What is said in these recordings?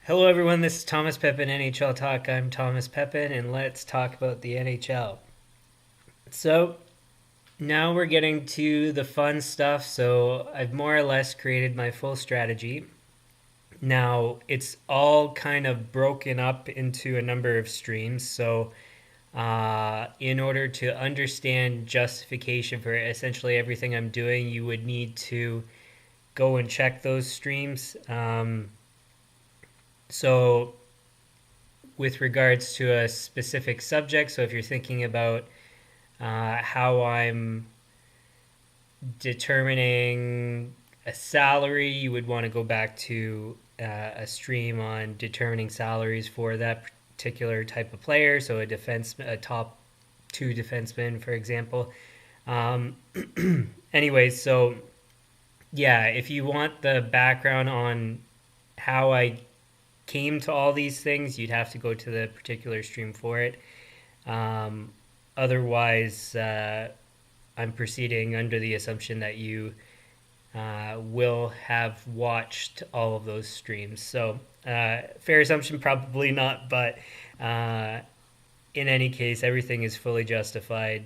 Hello, everyone. This is Thomas Pepin, NHL Talk. I'm Thomas Pepin, and let's talk about the NHL. So, now we're getting to the fun stuff. So, I've more or less created my full strategy. Now, it's all kind of broken up into a number of streams. So, in order to understand justification for essentially everything I'm doing, you would need to go and check those streams. So, with regards to a specific subject. So if you're thinking about how I'm determining a salary, you would want to go back to a stream on determining salaries for that particular type of player. So a top two defenseman, for example. Um, anyways, so yeah, if you want the background on how I came to all these things, you'd have to go to the particular stream for it. Um, Otherwise, I'm proceeding under the assumption that you will have watched all of those streams. So, fair assumption, probably not, but in any case, everything is fully justified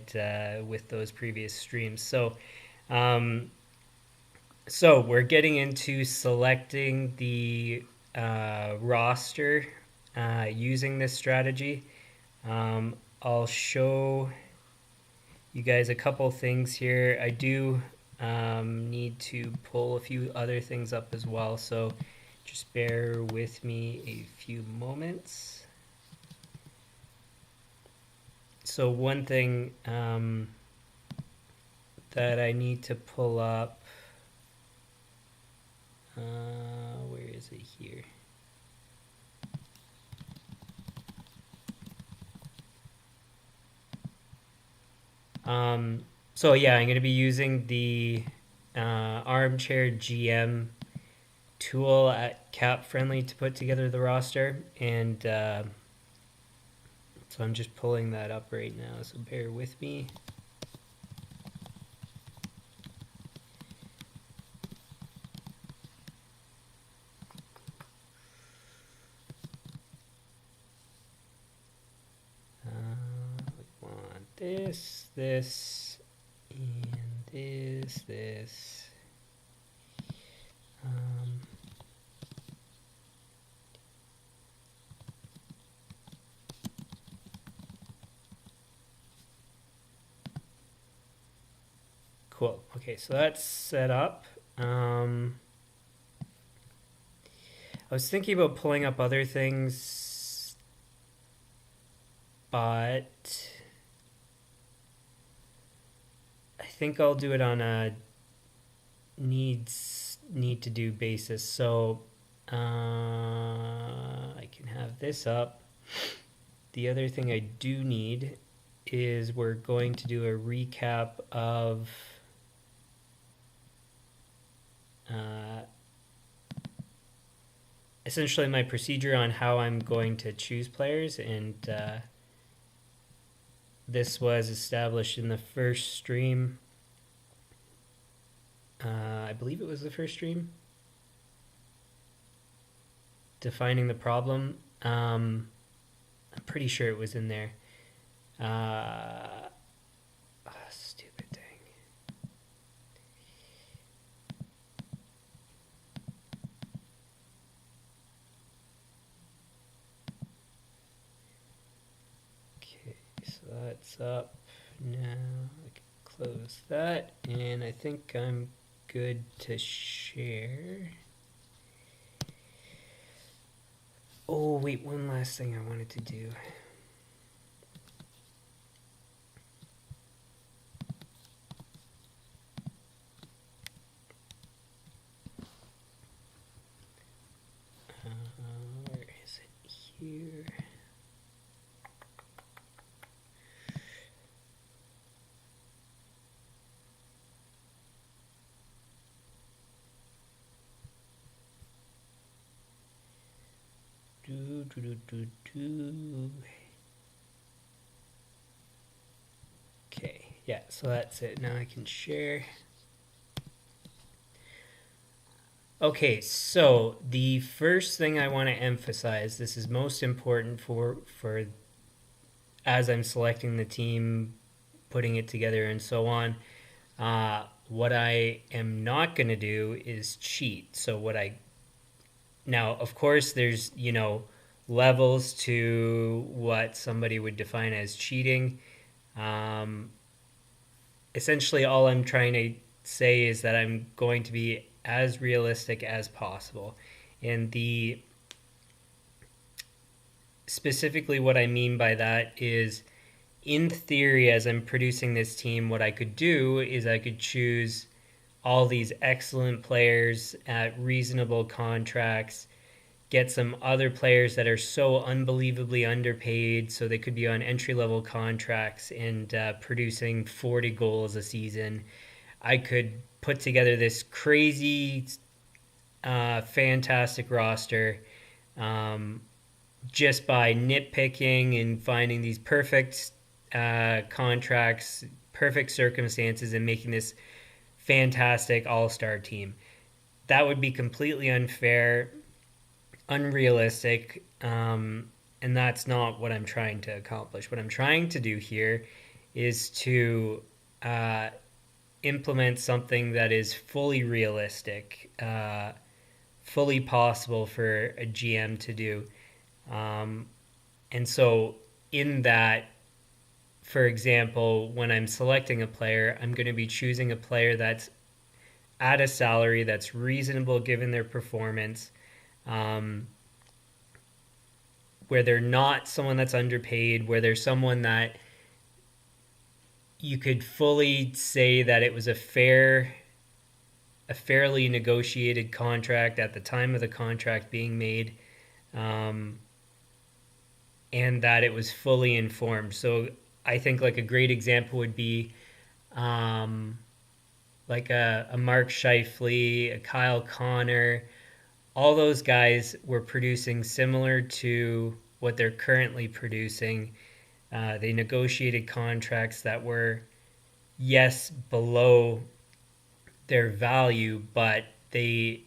with those previous streams. Um, so we're getting into selecting the roster using this strategy. I'll show you guys a couple things here. I do need to pull a few other things up as well, so just bear with me a few moments. So one thing that I need to pull up, where is it here? So yeah, I'm going to be using the Armchair GM tool at CapFriendly to put together the roster, and so I'm just pulling that up right now, so bear with me. We want this, and this. Cool. Okay, so that's set up. I was thinking about pulling up other things, but I think I'll do it on a need to do basis. So I can have this up. The other thing I do need is we're going to do a recap of essentially my procedure on how I'm going to choose players, and this was established in the first stream. I believe it was the first stream. Defining the problem. I'm pretty sure it was in there. Stupid thing. Okay, so that's up now. I can close that, and I think I'm good to share. Oh, wait, one last thing I wanted to do. Where is it here? Okay, yeah, so that's it. Now I can share. Okay, so the first thing I want to emphasize, this is most important for as I'm selecting the team, putting it together, and so on. What I am not going to do is cheat. So what I now, of course, there's levels to what somebody would define as cheating. Um, Essentially, all I'm trying to say is that I'm going to be as realistic as possible, and the specifically what I mean by that is, in theory, as I'm producing this team, what I could do is I could choose all these excellent players at reasonable contracts, get some other players that are so unbelievably underpaid, so they could be on entry level contracts and producing 40 goals a season. I could put together this crazy, fantastic roster, um, just by nitpicking and finding these perfect contracts, perfect circumstances, and making this fantastic all star team. That would be completely unfair, unrealistic, and that's not what I'm trying to accomplish. What I'm trying to do here is to uh, implement something that is fully realistic, fully possible for a GM to do. Um, and so, in that, for example, when I'm selecting a player, I'm going to be choosing a player that's at a salary that's reasonable given their performance, um, where they're not someone that's underpaid, where they're someone that you could fully say that it was a fairly negotiated contract at the time of the contract being made, um, and that it was fully informed. So I think like a great example would be um, like a Mark Scheifele, a Kyle Connor. All those guys were producing similar to what they're currently producing. They negotiated contracts that were, yes, below their value, but they,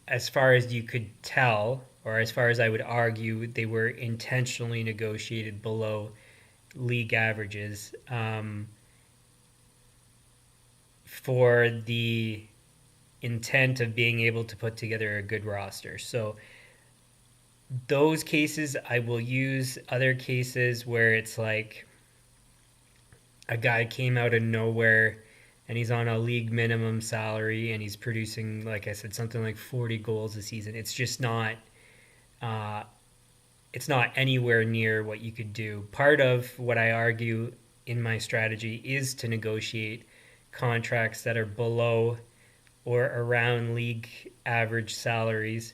as far as you could tell, or as far as I would argue, they were intentionally negotiated below league averages, for the intent of being able to put together a good roster. So those cases I will use. Other cases where it's like a guy came out of nowhere and he's on a league minimum salary and he's producing, like I said, something like 40 goals a season. It's just not uh, it's not anywhere near what you could do. Part of what I argue in my strategy is to negotiate contracts that are below or around league average salaries,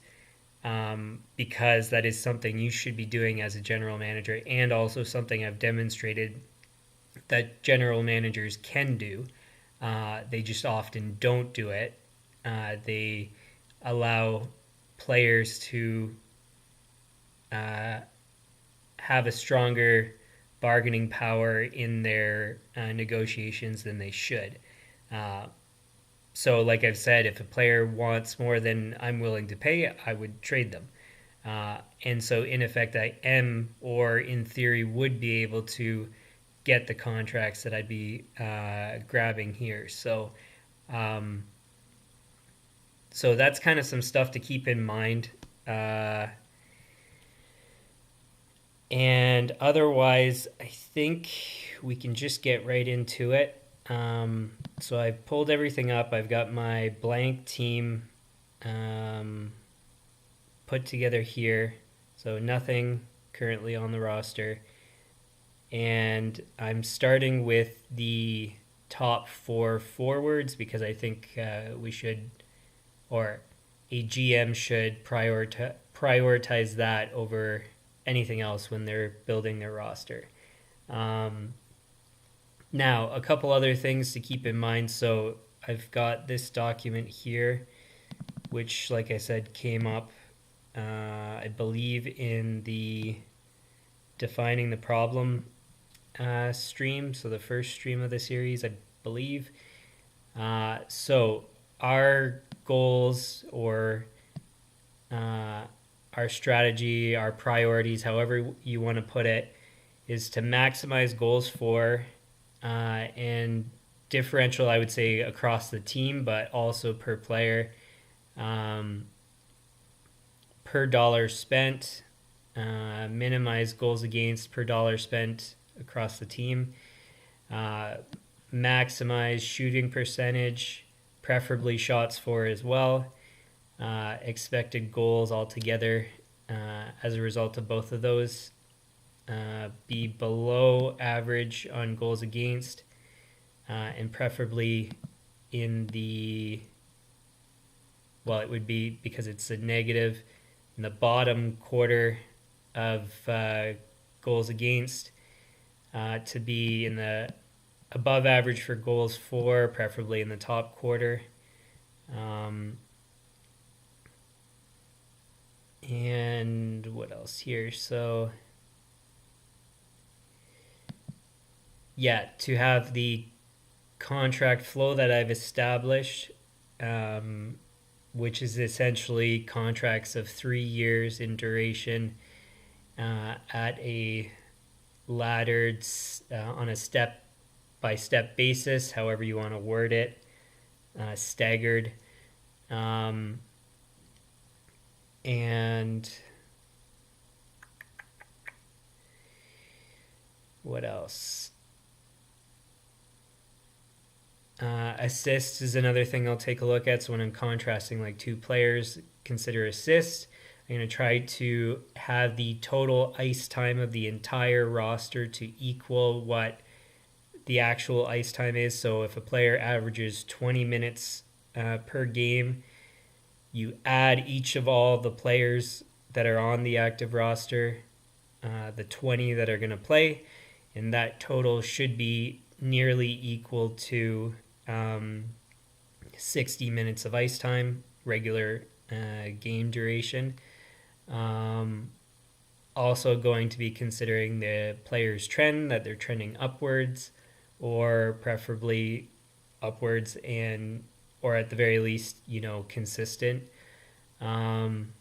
because that is something you should be doing as a general manager, and also something I've demonstrated that general managers can do. They just often don't do it. They allow players to uh, have a stronger bargaining power in their negotiations than they should. Uh, so, like I've said, if a player wants more than I'm willing to pay, I would trade them. And so, in effect, I am, or in theory, would be able to get the contracts that I'd be grabbing here. Um, so that's kind of some stuff to keep in mind. And otherwise, I think we can just get right into it. So I've pulled everything up. I've got my blank team um, put together here. So nothing currently on the roster. And I'm starting with the top four forwards because I think we should, or a GM should prioritize that over anything else when they're building their roster. Now, a couple other things to keep in mind. So I've got this document here, which, like I said, came up, I believe, in the defining the problem stream. So the first stream of the series, I believe. So our goals or our strategy, our priorities, however you want to put it, is to maximize goals for and differential, I would say, across the team, but also per player, per dollar spent, minimize goals against per dollar spent across the team, maximize shooting percentage, preferably shots for as well, expected goals altogether as a result of both of those, be below average on goals against, and preferably in the, well, it would be, because it's a negative, in the bottom quarter of goals against, to be in the above average for goals for, preferably in the top quarter. And what else here? So yeah, to have the contract flow that I've established, which is essentially contracts of 3 years in duration, at a laddered, on a step-by-step basis, however you want to word it, staggered. And what else? Assists is another thing I'll take a look at. So when I'm contrasting like two players, consider assists. I'm going to try to have the total ice time of the entire roster to equal what the actual ice time is. So if a player averages 20 minutes per game, you add each of all the players that are on the active roster, the 20 that are going to play, and that total should be nearly equal to 60 minutes of ice time, regular game duration. Also going to be considering the player's trend, that they're trending upwards or preferably upwards, and or at the very least, consistent. And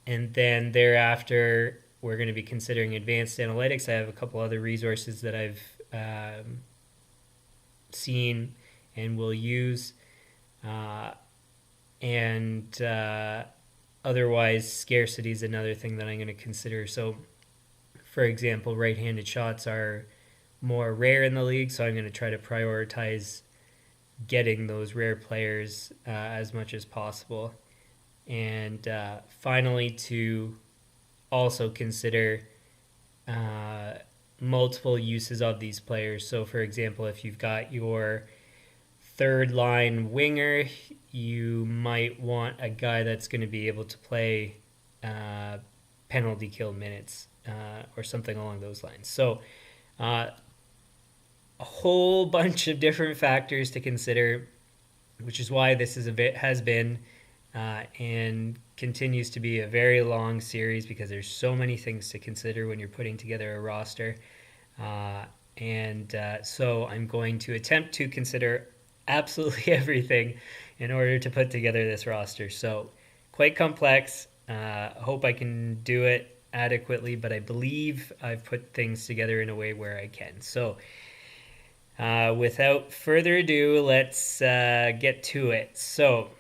then thereafter, we're going to be considering advanced analytics. I have a couple other resources that I've seen and will use. Otherwise, scarcity is another thing that I'm going to consider. So, for example, right-handed shots are more rare in the league, so I'm going to try to prioritize getting those rare players as much as possible. And finally, to also consider multiple uses of these players. So, for example, if you've got your third line winger, you might want a guy that's going to be able to play penalty kill minutes or something along those lines. So a whole bunch of different factors to consider, which is why this is has been and continues to be a very long series, because there's so many things to consider when you're putting together a roster. So I'm going to attempt to consider absolutely everything in order to put together this roster. So quite complex. Hope I can do it adequately, but I believe I've put things together in a way where I can. So without further ado, let's get to it. So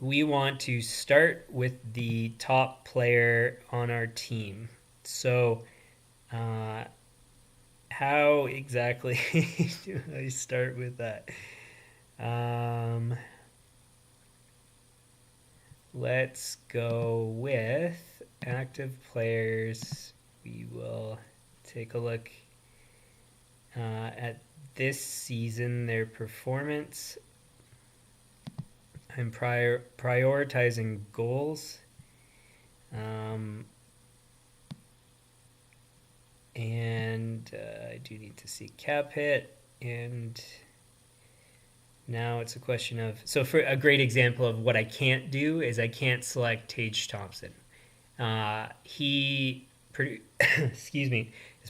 we want to start with the top player on our team. So how exactly do I start with that? Let's go with active players. We will take a look at this season, their performance. I'm prioritizing goals. And I do need to see cap hit, and now it's a question of, so for a great example of what I can't do is I can't select Tage Thompson. He is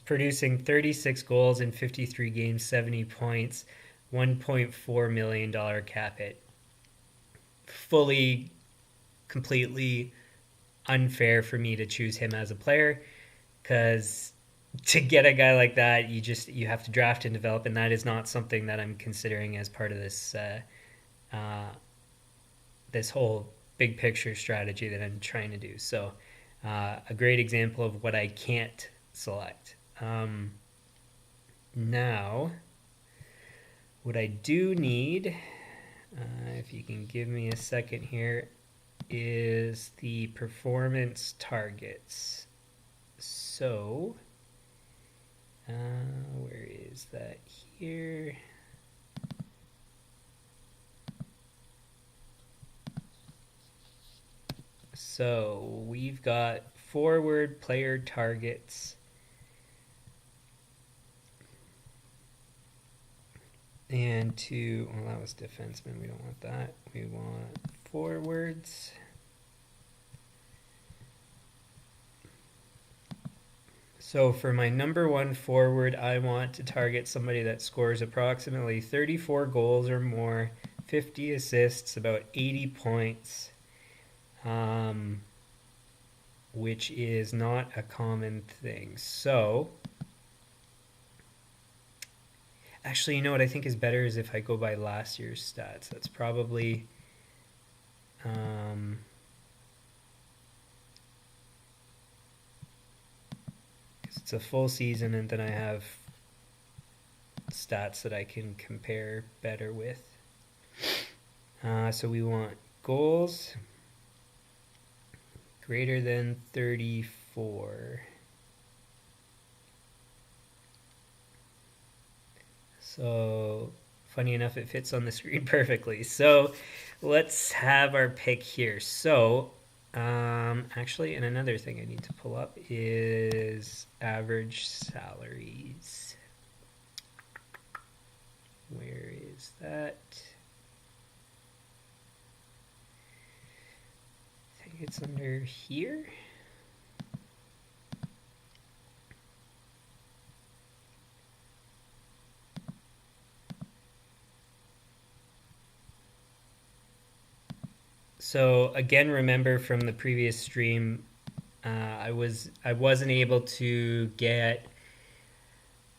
producing 36 goals in 53 games, 70 points, $1.4 million cap hit. fully, completely unfair for me to choose him as a player, because to get a guy like that, you have to draft and develop, and that is not something that I'm considering as part of uh, this whole big picture strategy that I'm trying to do. So, a great example of what I can't select. Now, what I do need, if you can give me a second here, is the performance targets. So, where is that here? So we've got forward player targets. And well, that was defenseman. We don't want that. We want forwards. So for my number one forward, I want to target somebody that scores approximately 34 goals or more, 50 assists, about 80 points, which is not a common thing. So, actually, you know what I think is better is if I go by last year's stats. That's probably... it's a full season, and then I have stats that I can compare better with. So we want goals greater than 34. So funny enough, it fits on the screen perfectly. So let's have our pick here. So actually, and another thing I need to pull up is average salaries. Where is that? I think it's under here. So again, remember from the previous stream, I wasn't able to get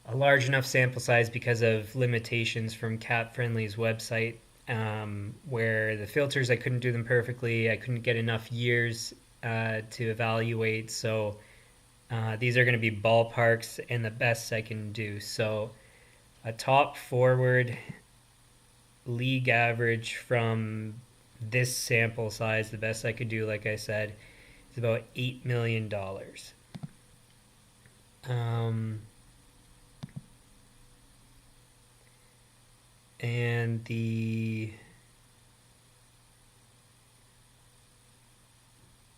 a large enough sample size because of limitations from CapFriendly's website, where the filters, I couldn't do them perfectly. I couldn't get enough years to evaluate. So these are going to be ballparks and the best I can do. So a top forward league average from this sample size, the best I could do, like I said, is about $8 million. And the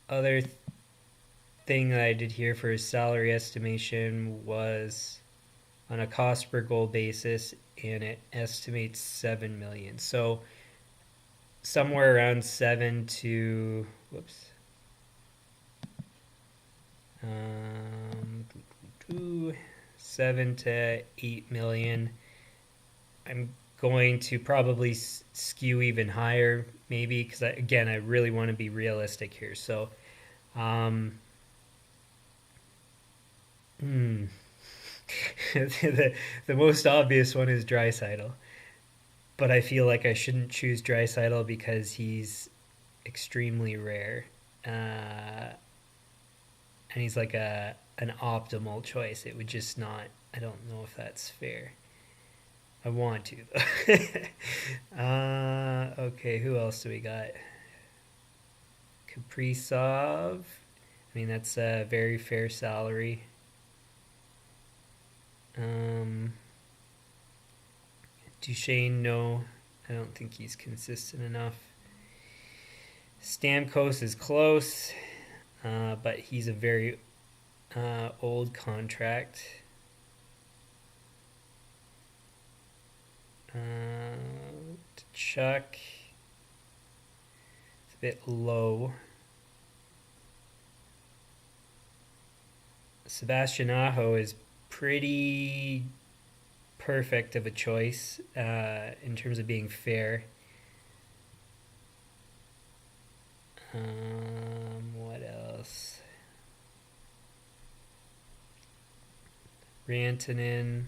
other thing that I did here for his salary estimation was on a cost per goal basis, and it estimates $7 million. So somewhere around 7 to 7 to 8 million. I'm going to probably skew even higher, maybe, because again, I really want to be realistic here. So, the most obvious one is Draisaitl, but I feel like I shouldn't choose Draisaitl because he's extremely rare, and he's like an optimal choice. It would just not. I don't know if that's fair. I want to, though. Okay, who else do we got? Kaprizov. I mean, that's a very fair salary. Duchesne, no. I don't think he's consistent enough. Stamkos is close, but he's a very old contract. Chuck, it's a bit low. Sebastian Aho is pretty perfect of a choice in terms of being fair. What else? Rantanen.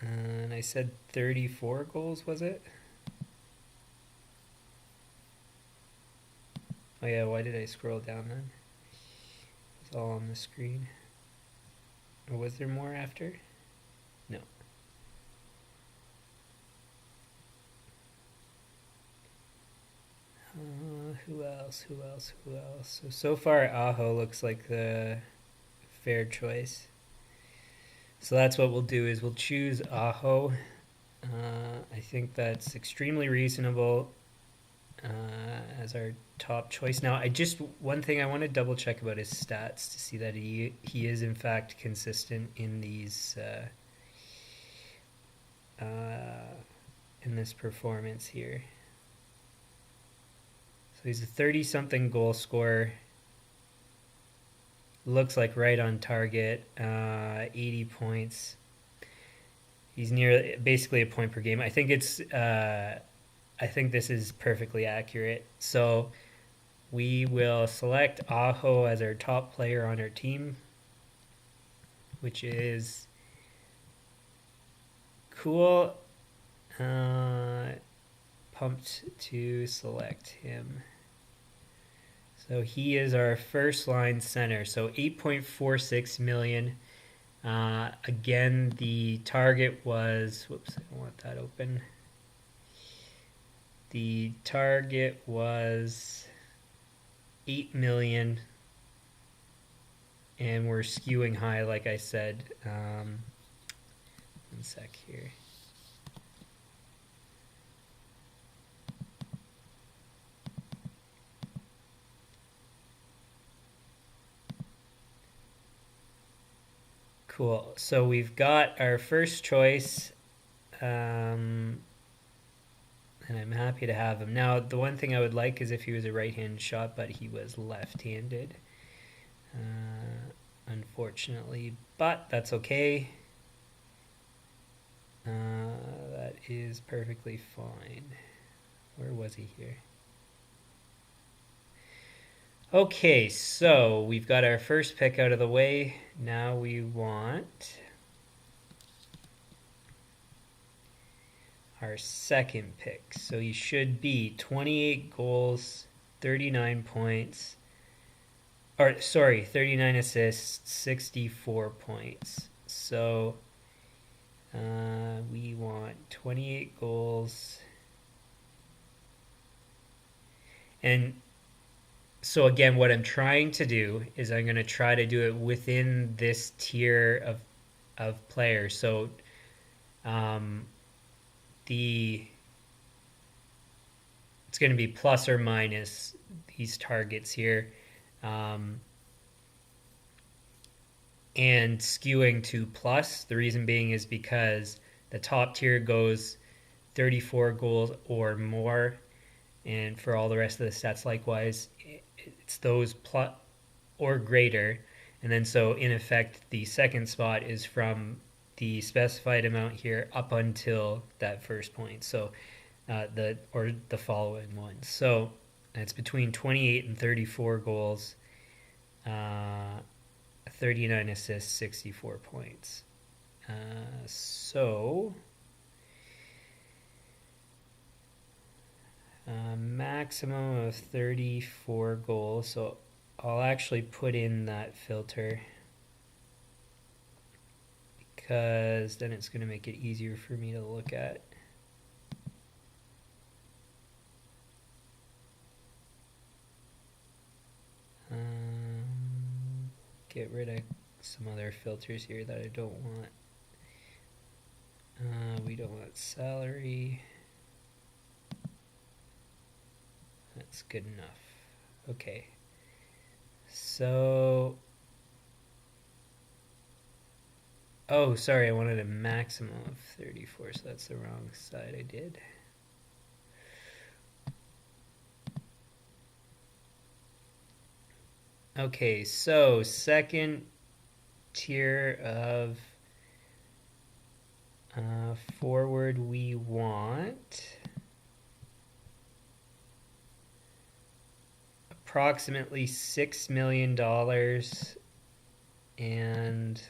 And I said 34 goals, was it? Oh yeah, why did I scroll down then? It's all on the screen. Or was there more after? No. Who else? So far, Aho looks like the fair choice. So that's what we'll do is we'll choose Aho. I think that's extremely reasonable as our top choice. Now, one thing I want to double check about his stats to see that he is in fact consistent in these in this performance here. So he's a 30-something goal scorer. Looks like right on target, 80 points. He's near basically a point per game. I think this is perfectly accurate. So we will select Aho as our top player on our team, which is cool. Pumped to select him. So he is our first line center. So 8.46 million. Again, the target was, whoops, I don't want that open. The target was 8 million. And we're skewing high, like I said. One sec here. Cool. So we've got our first choice, and I'm happy to have him. Now, the one thing I would like is if he was a right-handed shot, but he was left-handed, unfortunately. But that's okay. That is perfectly fine. Where was he here? Okay, so we've got our first pick out of the way. Now we want our second pick. So he should be 28 goals, 39 points. 39 assists, 64 points. So we want 28 goals. And so again, what I'm trying to do is I'm going to try to do it within this tier of players. So it's going to be plus or minus these targets here. And skewing to plus. The reason being is because the top tier goes 34 goals or more. And for all the rest of the stats likewise, it's those plus or greater. And then so in effect, the second spot is from the specified amount here up until that first point. So the following one. So it's between 28 and 34 goals, 39 assists, 64 points. Maximum of 34 goals. So I'll actually put in that filter because then it's going to make it easier for me to look at. Get rid of some other filters here that I don't want. We don't want salary. That's good enough. Okay. So, oh, sorry, I wanted a maximum of 34, so that's the wrong side I did. Okay, so second tier of Forward, we want approximately $6 million, and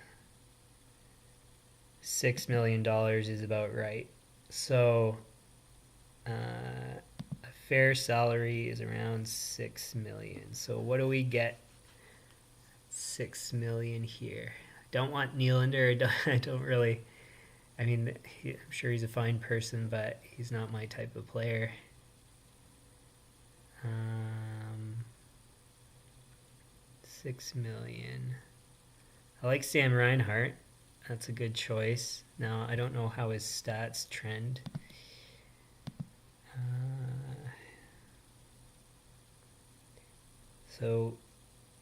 $6 million is about right. So a fair salary is around $6 million. So what do we get? $6 million here. I don't want Nylander. I don't really. I mean, I'm sure he's a fine person, but he's not my type of player. 6 million. I like Sam Reinhart. That's a good choice. Now, I don't know how his stats trend. So,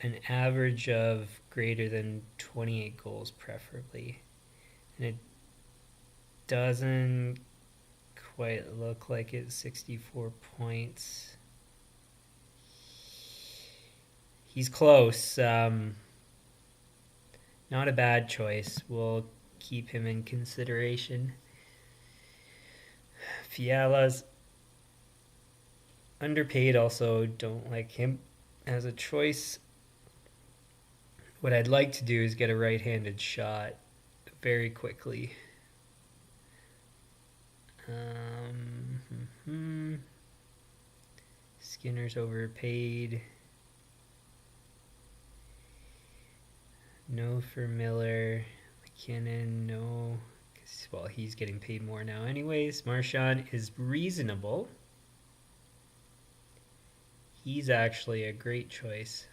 an average of greater than 28 goals, preferably. And it doesn't quite look like it's 64 points. He's close. Not a bad choice. We'll keep him in consideration. Fiala's underpaid, also don't like him as a choice. What I'd like to do is get a right-handed shot very quickly. Skinner's overpaid. No for Miller. McKinnon, no. Well, he's getting paid more now anyways. Marchand is reasonable. He's actually a great choice.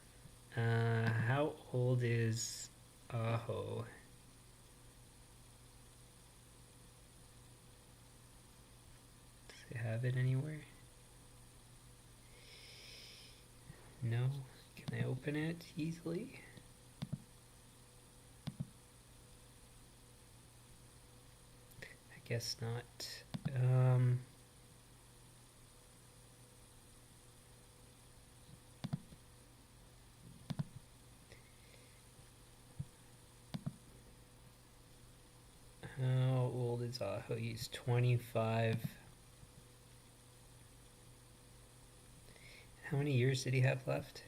How old is Aho? Does it have it anywhere? No. Can I open it easily? I guess not. How old is Aho? He's 25. How many years did he have left?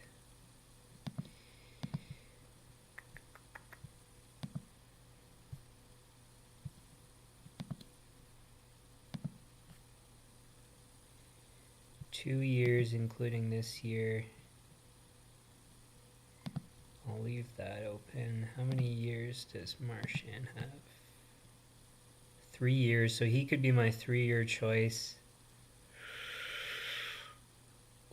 Two years, including this year. I'll leave that open. How many years does Marchand have? 3 years, so he could be my 3-year choice.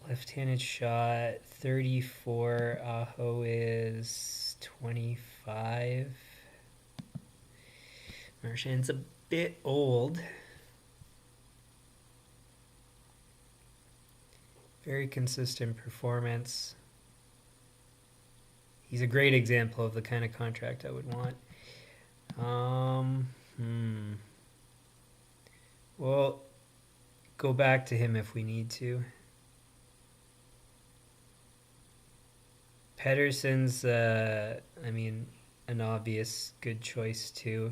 Left-handed shot, 34. Aho is 25. Marchand's a bit old. Very consistent performance. He's a great example of the kind of contract I would want. We'll go back to him if we need to. Pettersson's, an obvious good choice too.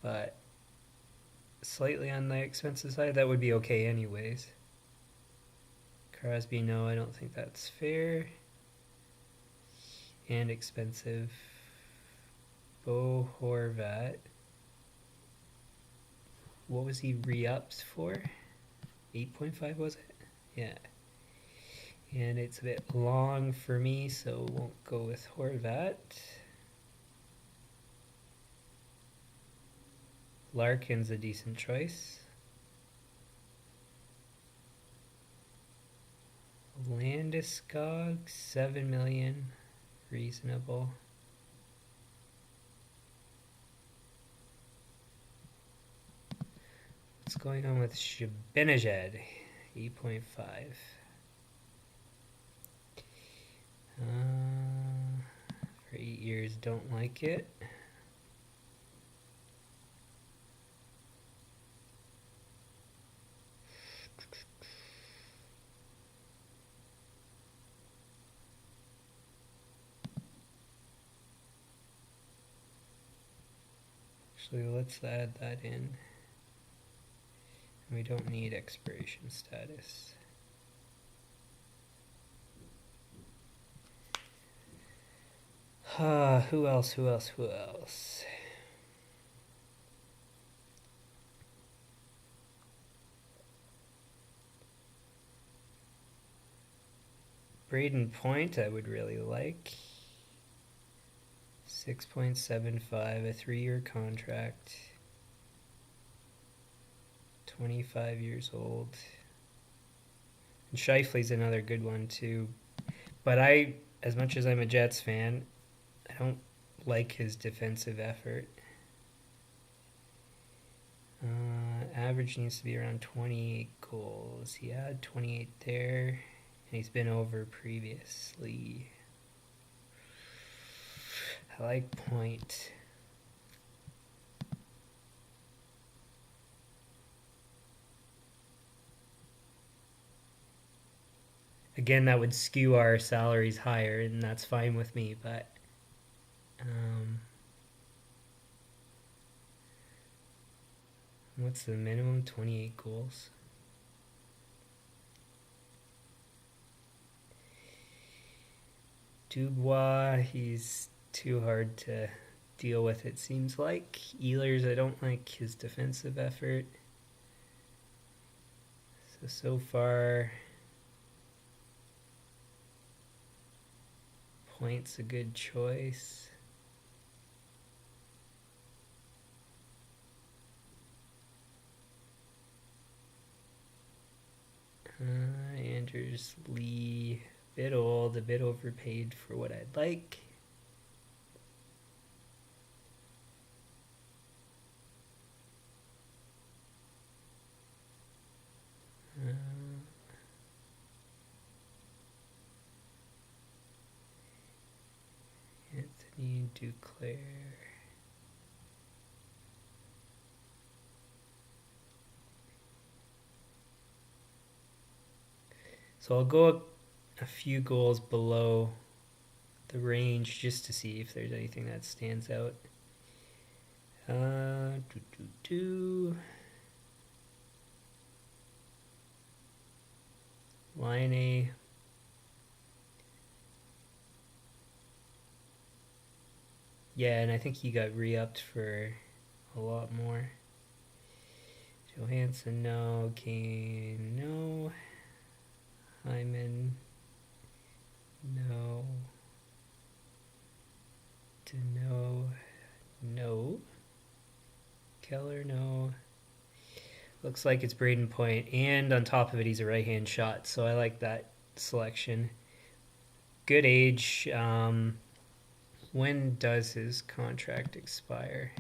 But slightly on the expensive side, that would be okay anyways. Crosby, no, I don't think that's fair. And expensive. Bo Horvat. What was he re-upped for? 8.5 was it? Yeah. And it's a bit long for me, so won't go with Horvat. Larkin's a decent choice. Landeskog, 7 million. Reasonable. What's going on with Zibanejad? 8.5. For 8 years, don't like it. Actually, let's add that in. We don't need expiration status. Who else? Braden Point, I would really like. 6.75, a 3-year contract. 25 years old. And Scheifele's another good one too. But as much as I'm a Jets fan, I don't like his defensive effort. Average needs to be around 28 goals. He had 28 there, and he's been over previously. I like Point. Again, that would skew our salaries higher, and that's fine with me, but what's the minimum? 28 goals. Dubois, he's too hard to deal with, it seems like. Ehlers, I don't like his defensive effort. So far, Point's a good choice. Anders Lee, bit old, a bit overpaid for what I'd like. Anthony Duclair. So I'll go a few goals below the range just to see if there's anything that stands out. Line A. Yeah, and I think he got re-upped for a lot more. Johansson, no. Kane, no. Hyman, no. Deneau, no. Keller, no. Looks like it's Braden Point, and on top of it, he's a right-hand shot, so I like that selection. Good age. When does his contract expire?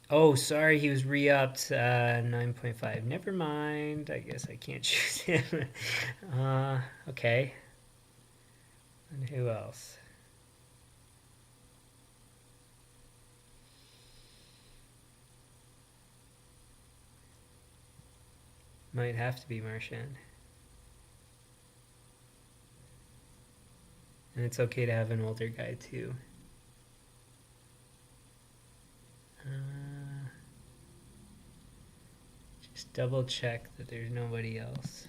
Oh, sorry, he was re-upped 9.5. Never mind. I guess I can't choose him. Okay. And who else? Might have to be Marchand. And it's okay to have an older guy too. Just double check that there's nobody else.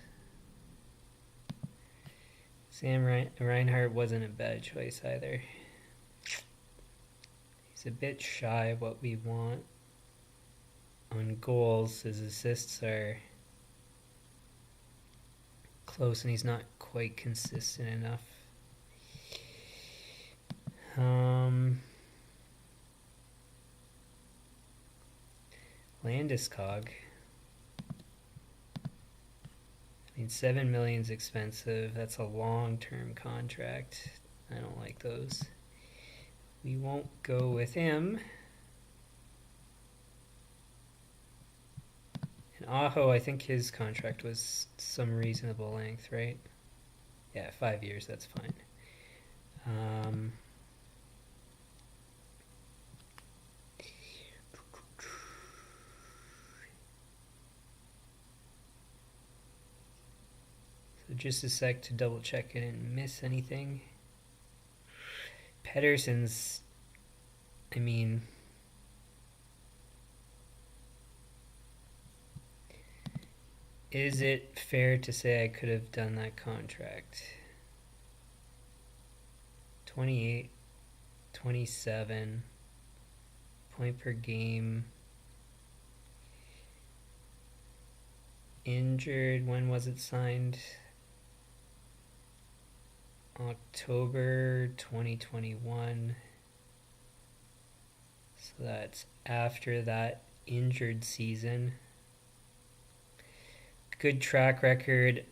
Sam Reinhart wasn't a bad choice either. He's a bit shy of what we want on goals. His assists are close and he's not quite consistent enough. Landeskog. I mean, $7 million's expensive. That's a long-term contract. I don't like those. We won't go with him. And Aho, I think his contract was some reasonable length, right? Yeah, 5 years, that's fine. So just a sec to double check I didn't miss anything. Pedersen's, I mean, is it fair to say I could have done that contract? 28, 27, point per game. Injured, when was it signed? October 2021. So that's after that injured season. Good track record,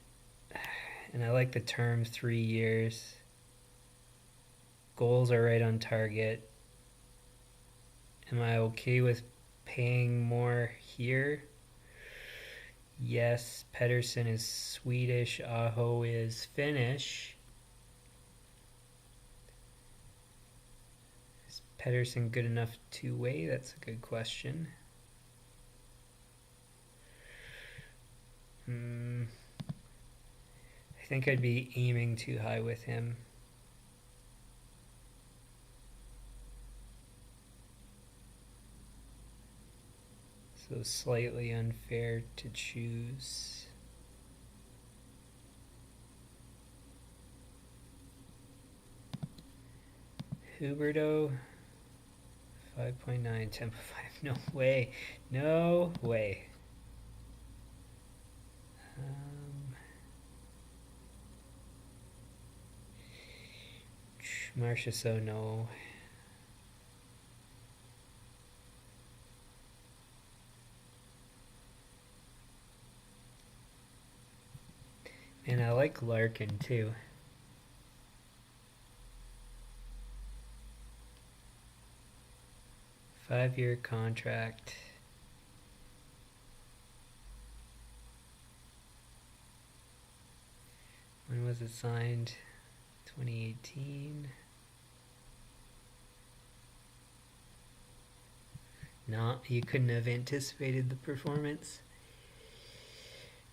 and I like the term 3 years. Goals are right on target. Am I okay with paying more here? Yes. Pedersen is Swedish. Aho is Finnish. Is Pedersen good enough two-way? That's a good question. I think I'd be aiming too high with him. So slightly unfair to choose. Huberto, 5.9, 10.5. No way. No way. Marcia, so no. And I like Larkin too. Five-year contract. When was it signed? 2018. No, you couldn't have anticipated the performance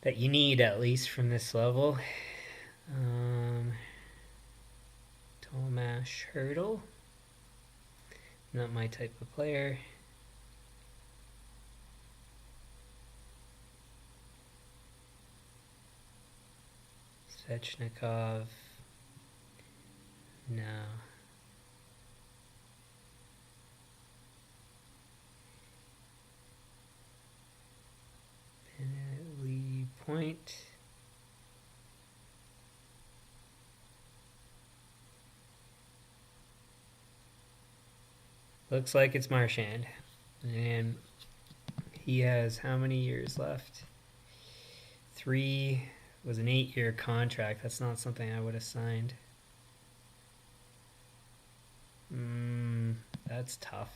that you need, at least from this level. Tomasz Hertl. Not my type of player. Svechnikov. No. Penalty point. Looks like it's Marchand. And he has how many years left? 3. Was an 8-year contract. That's not something I would have signed. That's tough.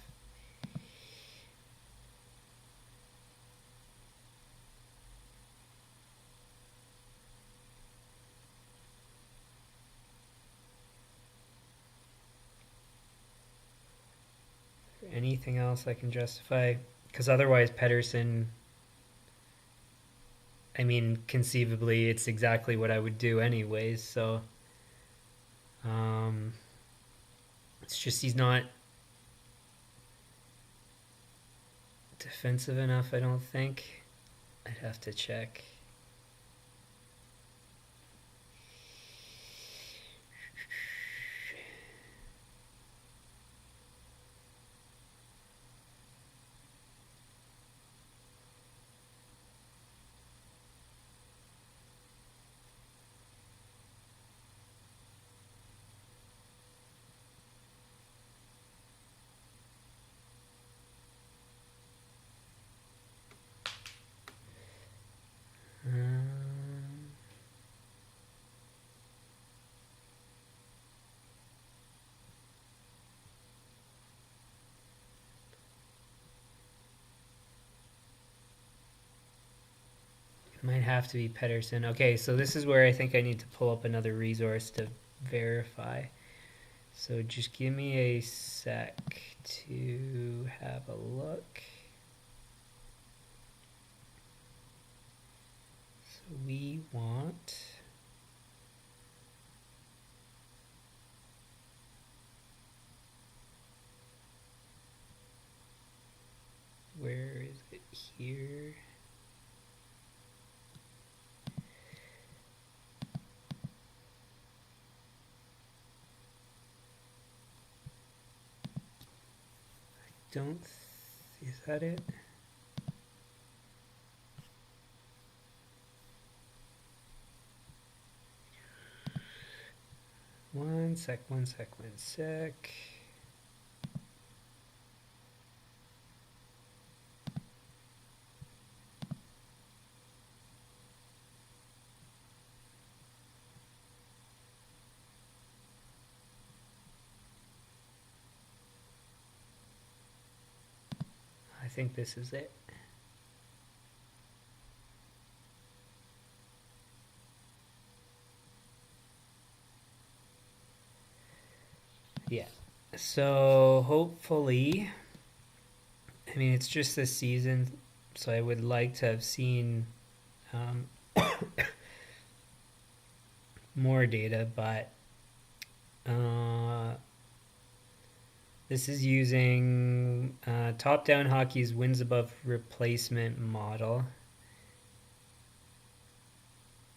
Anything else I can justify? Because otherwise Pedersen, I mean, conceivably it's exactly what I would do anyways, so it's just he's not defensive enough, I don't think. I'd have to check. Might have to be Pedersen. Okay, so this is where I think I need to pull up another resource to verify. So just give me a sec to have a look. So we want don't. Is that it? One sec. I think this is it. Yeah. So hopefully, I mean, it's just this season, so I would like to have seen more data, but this is using TopDownHockey's wins above replacement model.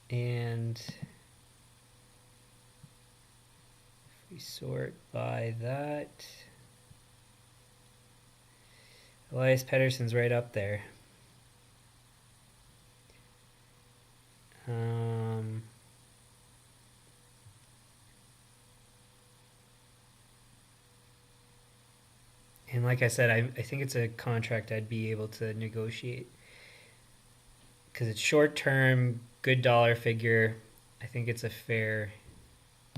And if we sort by that, Elias Pettersson's right up there. And like I said, I think it's a contract I'd be able to negotiate because it's short term, good dollar figure. I think it's a fair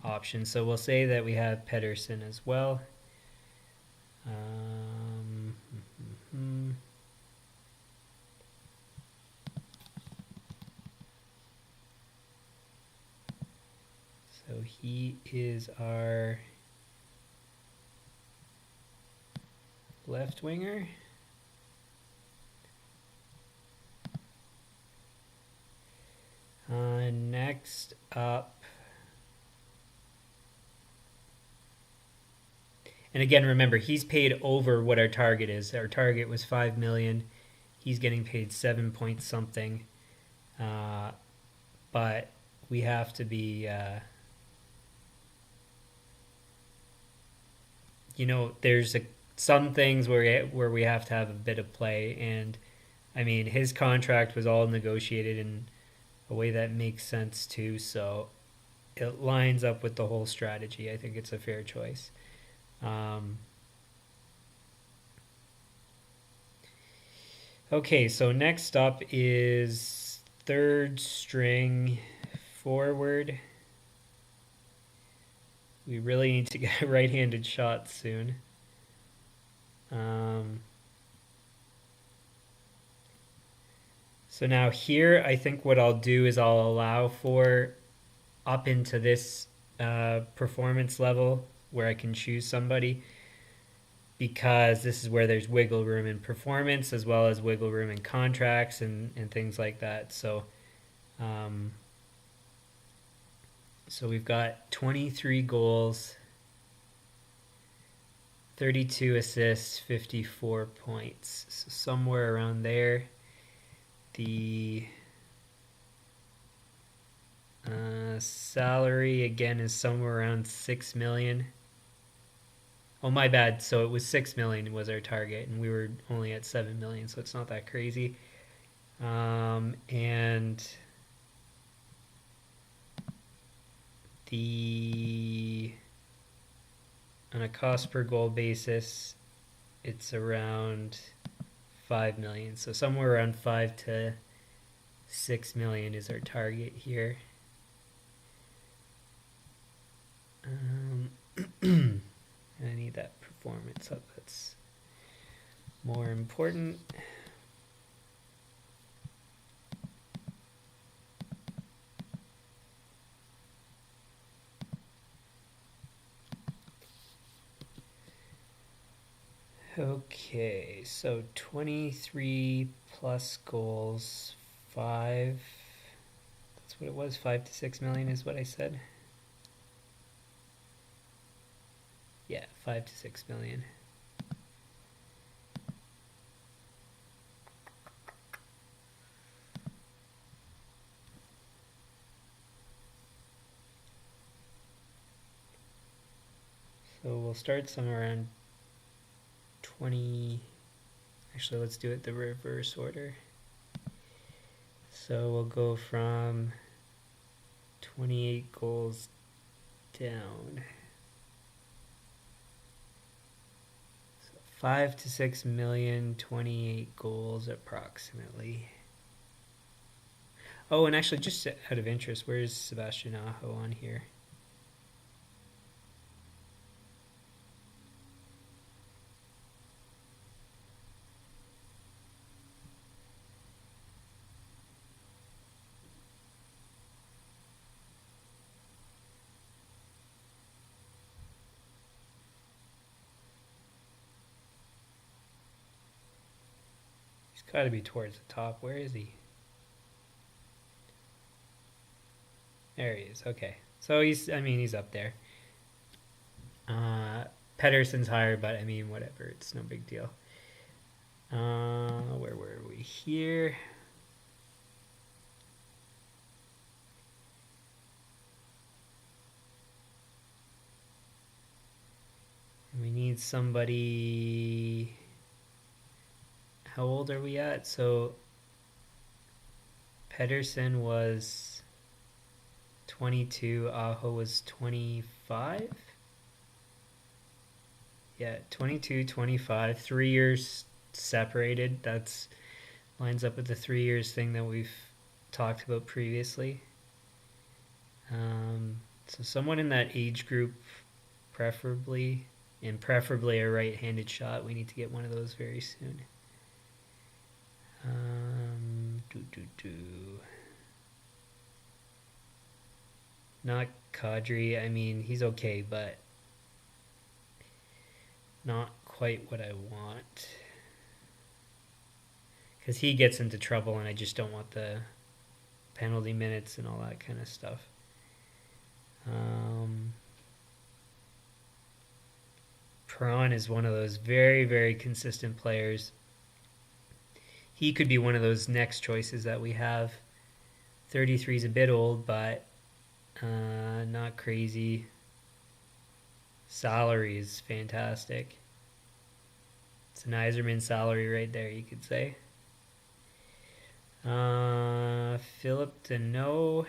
option. So we'll say that we have Pettersson as well. So he is our left winger. Next up, and again, remember, he's paid over what our target is. Our target was 5 million. He's getting paid 7 point something. But we have to be, there's some things where we have to have a bit of play. And I mean, his contract was all negotiated in a way that makes sense too. So it lines up with the whole strategy. I think it's a fair choice. Okay, so next up is third string forward. We really need to get a right-handed shot soon. So now here, I think what I'll do is I'll allow for up into this performance level where I can choose somebody, because this is where there's wiggle room in performance as well as wiggle room in contracts and things like that. So so we've got 23 goals, 32 assists, 54 points. So somewhere around there. The salary again is somewhere around 6 million. Oh, my bad. So it was 6 million was our target, and we were only at 7 million, so it's not that crazy. And on a cost per goal basis, it's around 5 million. So somewhere around 5 to 6 million is our target here. I need that performance up. That's more important. Okay, so 23 plus goals, 5. That's what it was, 5 to 6 million is what I said. Yeah, 5 to 6 million. So we'll start somewhere around 20. Actually, let's do it the reverse order. So we'll go from 28 goals down. 5 to 6 million, 28 goals approximately. Oh, and actually, just out of interest, where's Sebastian Aho on here? He's got to be towards the top. Where is he? There he is. Okay. So he's up there. Pedersen's higher, but I mean, whatever. It's no big deal. Where were we here? We need somebody. How old are we at? So Pedersen was 22, Aho was 25. Yeah, 22, 25, 3 years separated. That's lines up with the 3 years thing that we've talked about previously. So someone in that age group, preferably, and preferably a right-handed shot. We need to get one of those very soon. Not Kadri. I mean, he's okay, but not quite what I want. Because he gets into trouble, and I just don't want the penalty minutes and all that kind of stuff. Perron is one of those very, very consistent players. He could be one of those next choices that we have. 33 is a bit old, but not crazy. Salary is fantastic. It's an Yzerman salary right there, you could say. Philip Deneau.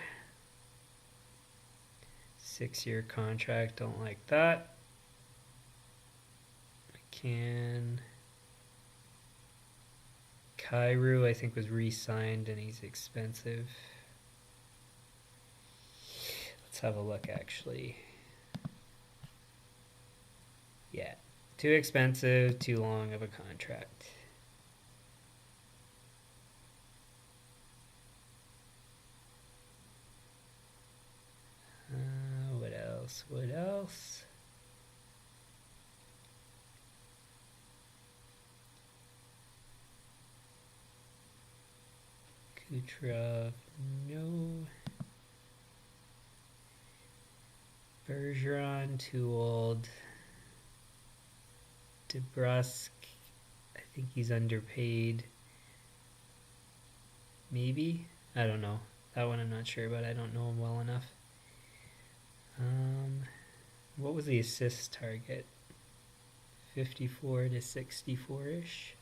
6-year contract, don't like that. Kairu, I think, was re-signed and he's expensive. Let's have a look, actually. Yeah, too expensive, too long of a contract. What else? What else? Kucherov, no. Bergeron, too old. DeBrusque, I think he's underpaid. Maybe? I don't know. That one I'm not sure, but I don't know him well enough. What was the assist target? 54 to 64-ish.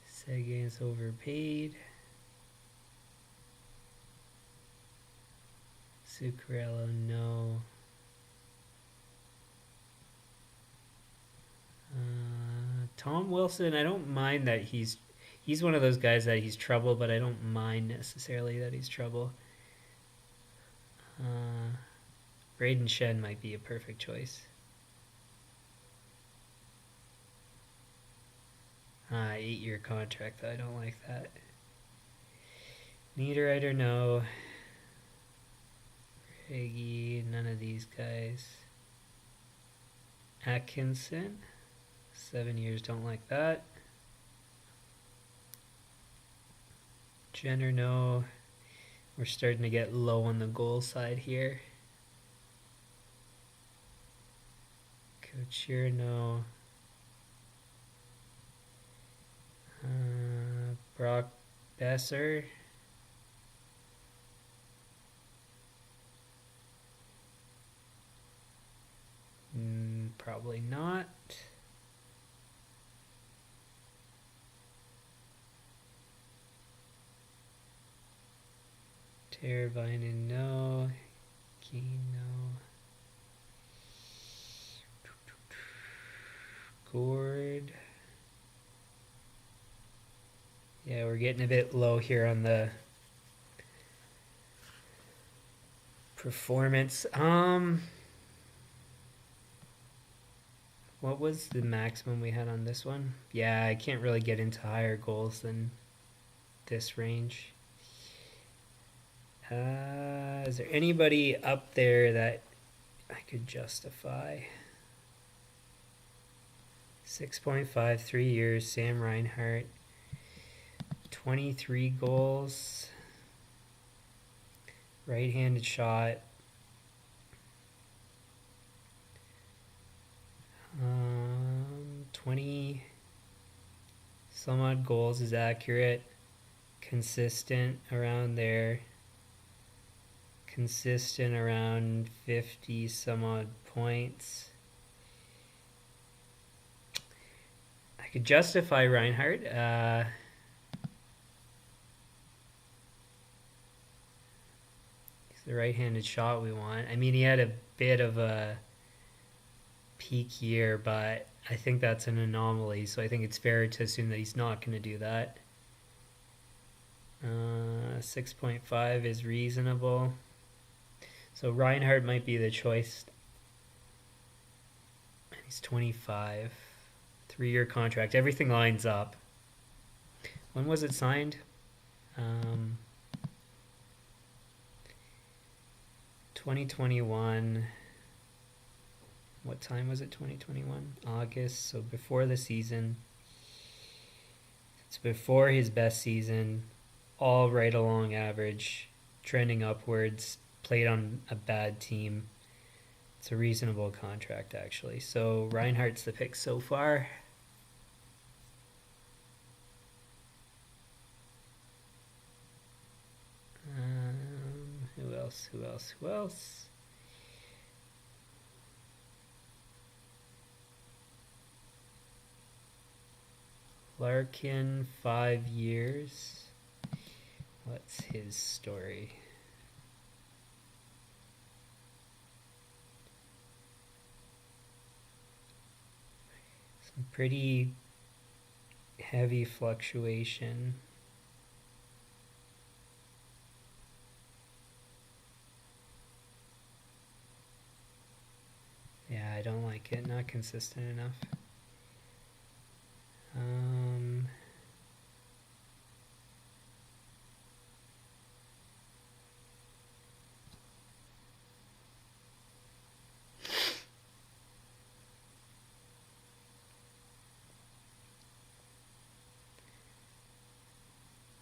Seguin's overpaid. Zuccarello, no. Tom Wilson, I don't mind that he's one of those guys that he's trouble, but I don't mind necessarily that he's trouble. Braden Shen might be a perfect choice. 8-year contract, I don't like that. Niederreiter, no. Hagee, none of these guys. Atkinson, 7 years, don't like that. Jenner, no. We're starting to get low on the goal side here. Couture, no. Brock Besser. Probably not. Teravainen, no. Kino. Gord. Yeah, we're getting a bit low here on the performance. What was the maximum we had on this one? Yeah, I can't really get into higher goals than this range. Is there anybody up there that I could justify? 6.5, 3 years, Sam Reinhart. 23 goals. Right-handed shot. 20 some odd goals is accurate. Consistent around there. Consistent around 50 some odd points. I could justify Reinhardt. It's the right-handed shot we want. I mean, he had a bit of a peak year, but I think that's an anomaly, so I think it's fair to assume that he's not going to do that. 6.5 is reasonable. So Reinhardt might be the choice. He's 25. 3-year contract. Everything lines up. When was it signed? 2021. What time was it? 2021? August. So before the season. It's before his best season. All right along average. Trending upwards. Played on a bad team. It's a reasonable contract, actually. So Reinhardt's the pick so far. Who else? Larkin, 5 years. What's his story? Some pretty heavy fluctuation. Yeah, I don't like it. Not consistent enough.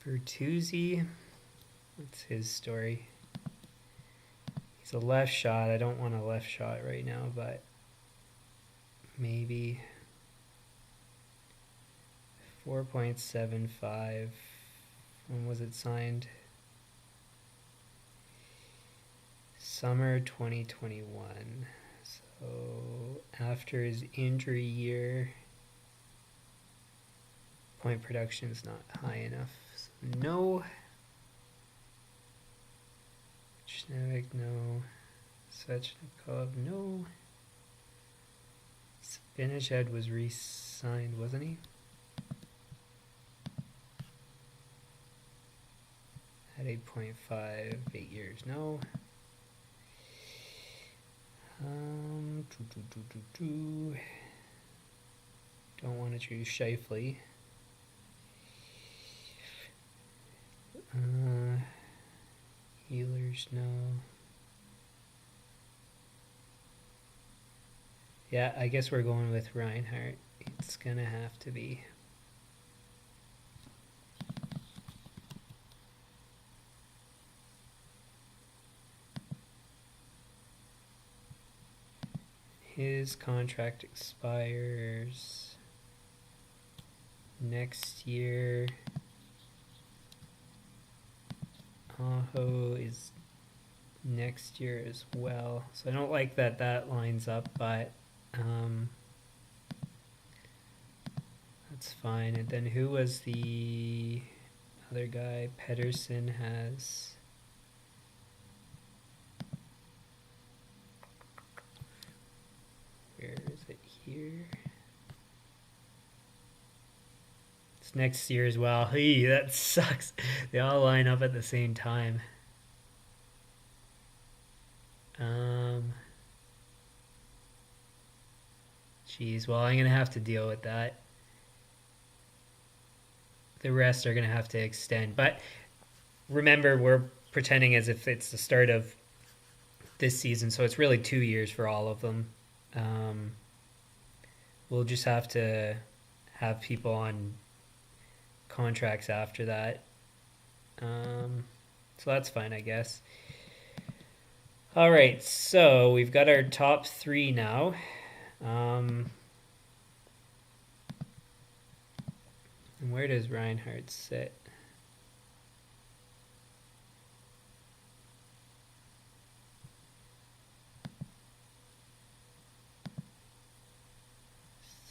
Bertuzzi, what's his story? He's a left shot. I don't want a left shot right now, but maybe 4.75. When was it signed? Summer 2021. So after his injury year, point production is not high enough. So no. Chnevik, no. Svechnikov, no. Spinachhead was re-signed, wasn't he? At 8.5, 8 years, no. Don't want to choose Scheifele. Healers, no. Yeah, I guess we're going with Reinhardt. It's gonna have to be. His contract expires next year. Aho is next year as well. So I don't like that that lines up, but that's fine. And then who was the other guy? Pedersen has year. It's next year as well. Hey, that sucks. They all line up at the same time. Geez, well, I'm going to have to deal with that. The rest are going to have to extend. But remember, we're pretending as if it's the start of this season, so it's really 2 years for all of them. We'll just have to have people on contracts after that. So that's fine, I guess. All right, so we've got our top 3 now. And where does Reinhardt sit?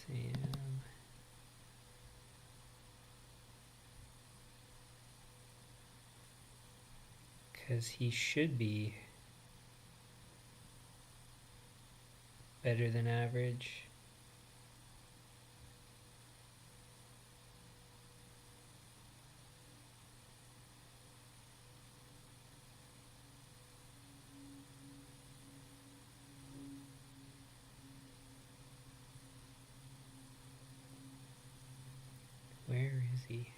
Sam. Because he should be better than average. Where is he?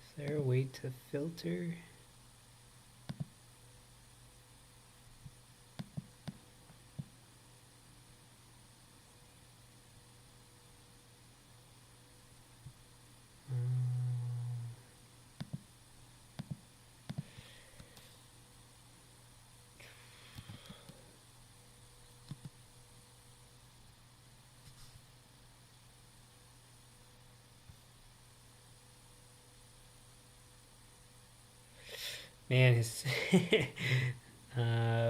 Is there a way to filter? Man, his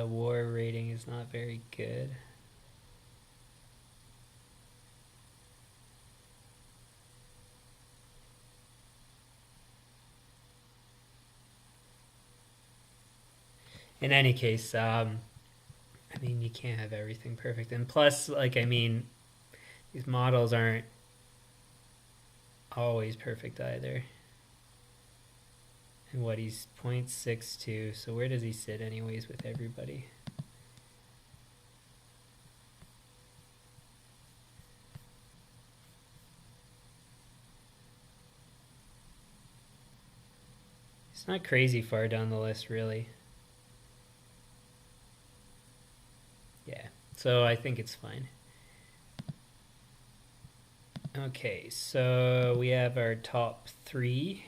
war rating is not very good. In any case, I mean, you can't have everything perfect. And plus, like, I mean, these models aren't always perfect either. And what, he's 0.62, so where does he sit anyways with everybody? It's not crazy far down the list, really. Yeah, so I think it's fine. Okay, so we have our top 3.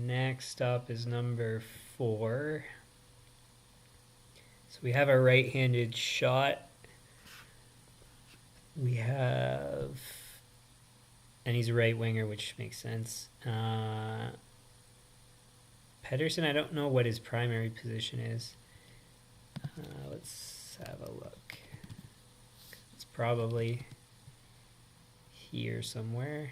Next up is number 4. So we have our right-handed shot. We have, and he's a right winger, which makes sense. Pedersen, I don't know what his primary position is. Let's have a look. It's probably here somewhere.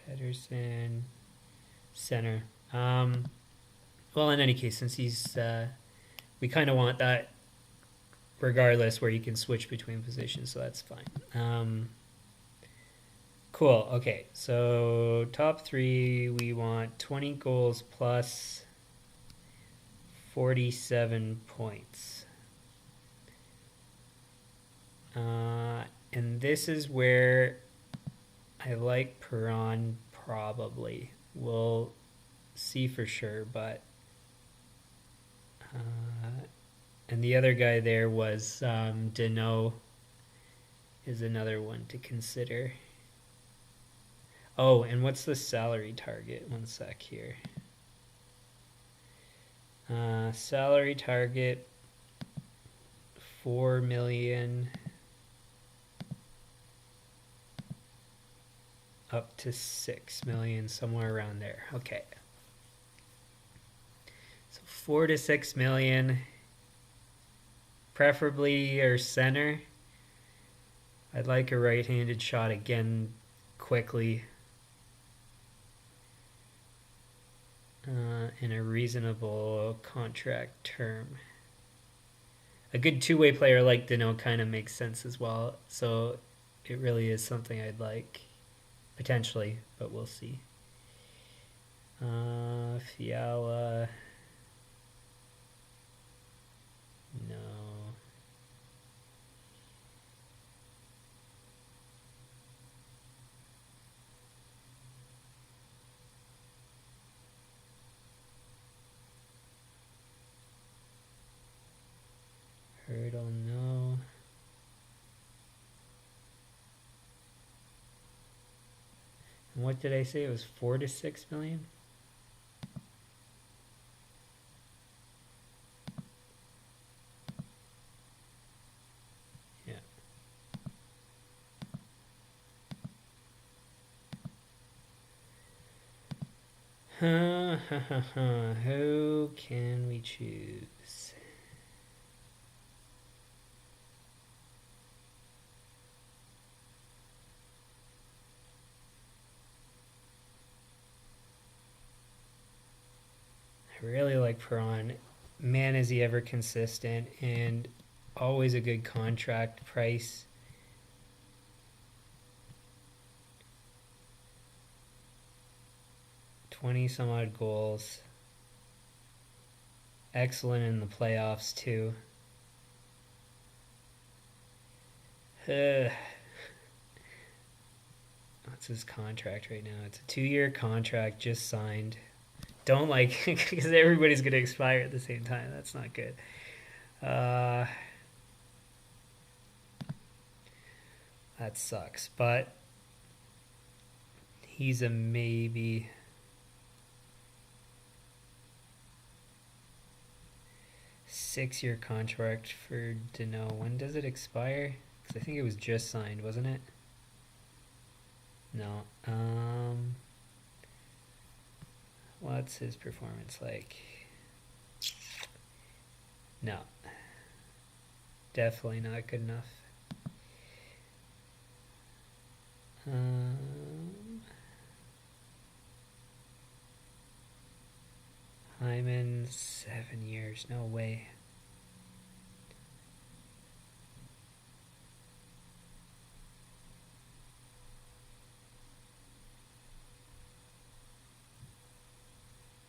Pedersen, center. Well, in any case, since he's, we kind of want that regardless where you can switch between positions, so that's fine. Cool, okay, so top 3, we want 20 goals plus 47 points. And this is where I like Perron probably. We'll see for sure, but and the other guy there was Deneau is another one to consider. Oh, and what's the salary target? One sec here. Salary target 4 million up to 6 million, somewhere around there. Okay. So 4 to 6 million, preferably your center. I'd like a right-handed shot again quickly. In a reasonable contract term. A good two-way player like Dano kind of makes sense as well. So it really is something I'd like, potentially, but we'll see. Fiala. No. Hurdle, no. And what did I say? It was 4 to 6 million? Yeah. Who can we choose? I really like Perron. Man, is he ever consistent and always a good contract price. Some odd goals. Excellent in the playoffs too. What's his contract right now? It's a 2-year contract just signed. Don't like because everybody's going to expire at the same time. That's not good. That sucks, but he's a maybe. Six-year contract for Dano. When does it expire? Because I think it was just signed, wasn't it? No. What's his performance like? No. Definitely not good enough. Hyman, 7 years. No way.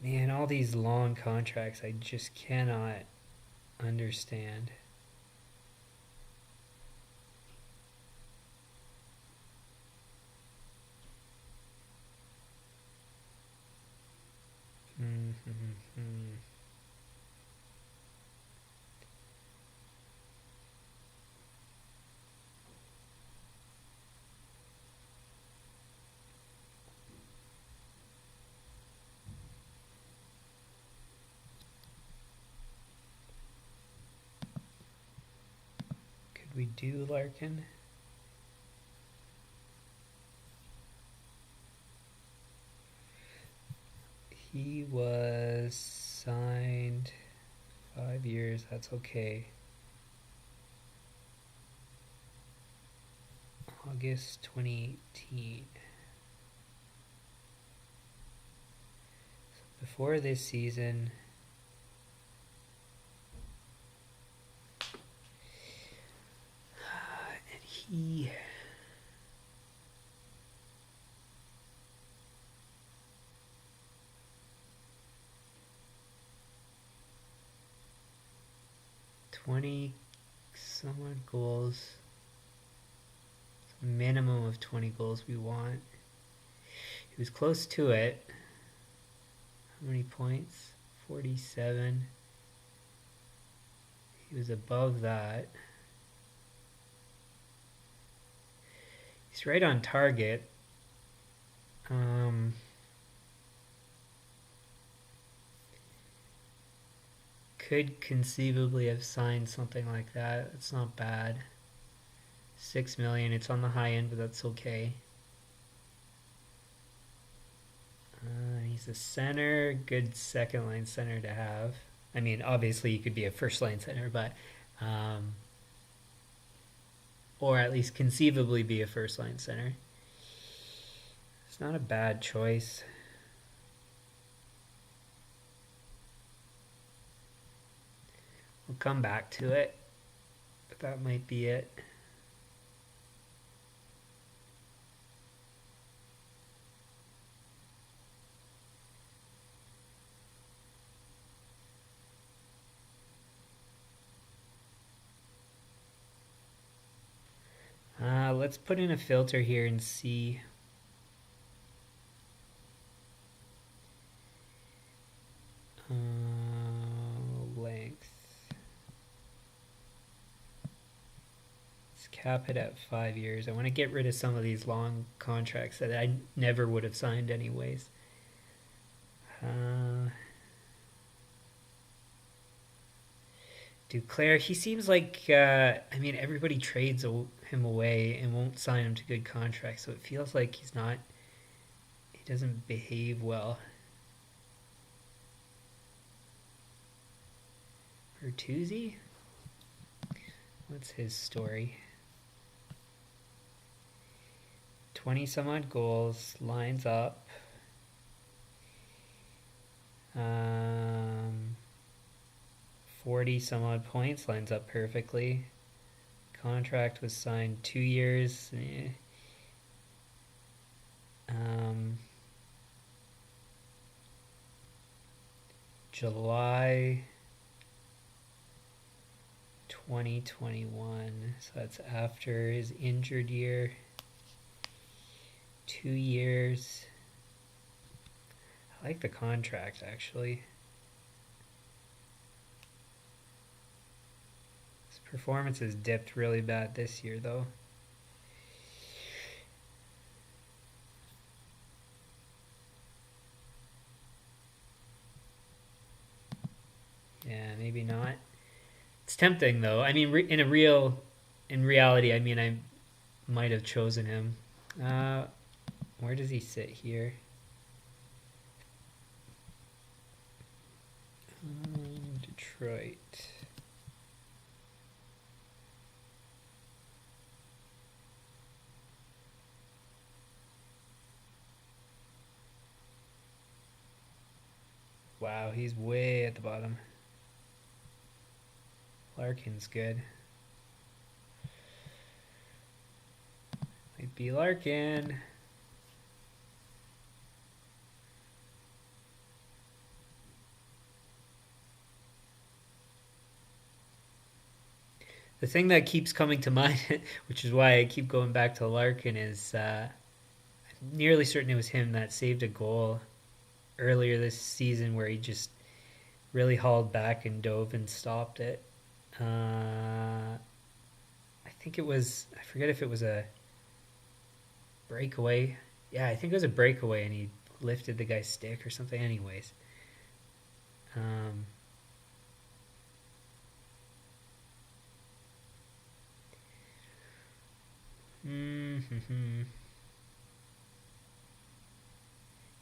Man, all these long contracts I just cannot understand. Could we do Larkin? He was signed 5 years. That's okay. August 2018. So before this season, and he somewhat goals. Minimum of 20 goals we want. He was close to it. How many points? 47. He was above that. He's right on target. could conceivably have signed something like that. It's not bad. 6 million. It's on the high end, but that's okay. He's a center, good second line center to have. I mean, obviously you could be a first line center, but or at least conceivably be a first line center. It's not a bad choice. We'll come back to it, but that might be it. Let's put in a filter here and see. Length. Let's cap it at 5 years. I want to get rid of some of these long contracts that I never would have signed anyways. Duclair, he seems like, everybody trades him away and won't sign him to good contracts, so it feels like he doesn't behave well. Bertuzzi? What's his story? 20 some odd goals, lines up. 40 some odd points, lines up perfectly. Contract was signed 2 years. July 2021, so that's after his injured year. 2 years. I like the contract, actually. His performance has dipped really bad this year, though. Yeah, maybe not. It's tempting, though. I mean, in reality, I mean, I might have chosen him. Where does he sit here? Detroit. Wow, he's way at the bottom. Larkin's good. Might be Larkin. The thing that keeps coming to mind, which is why I keep going back to Larkin, is I'm nearly certain it was him that saved a goal earlier this season where he just really hauled back and dove and stopped it. I think it was, I forget if it was a breakaway. Yeah, I think it was a breakaway and he lifted the guy's stick or something. Anyways.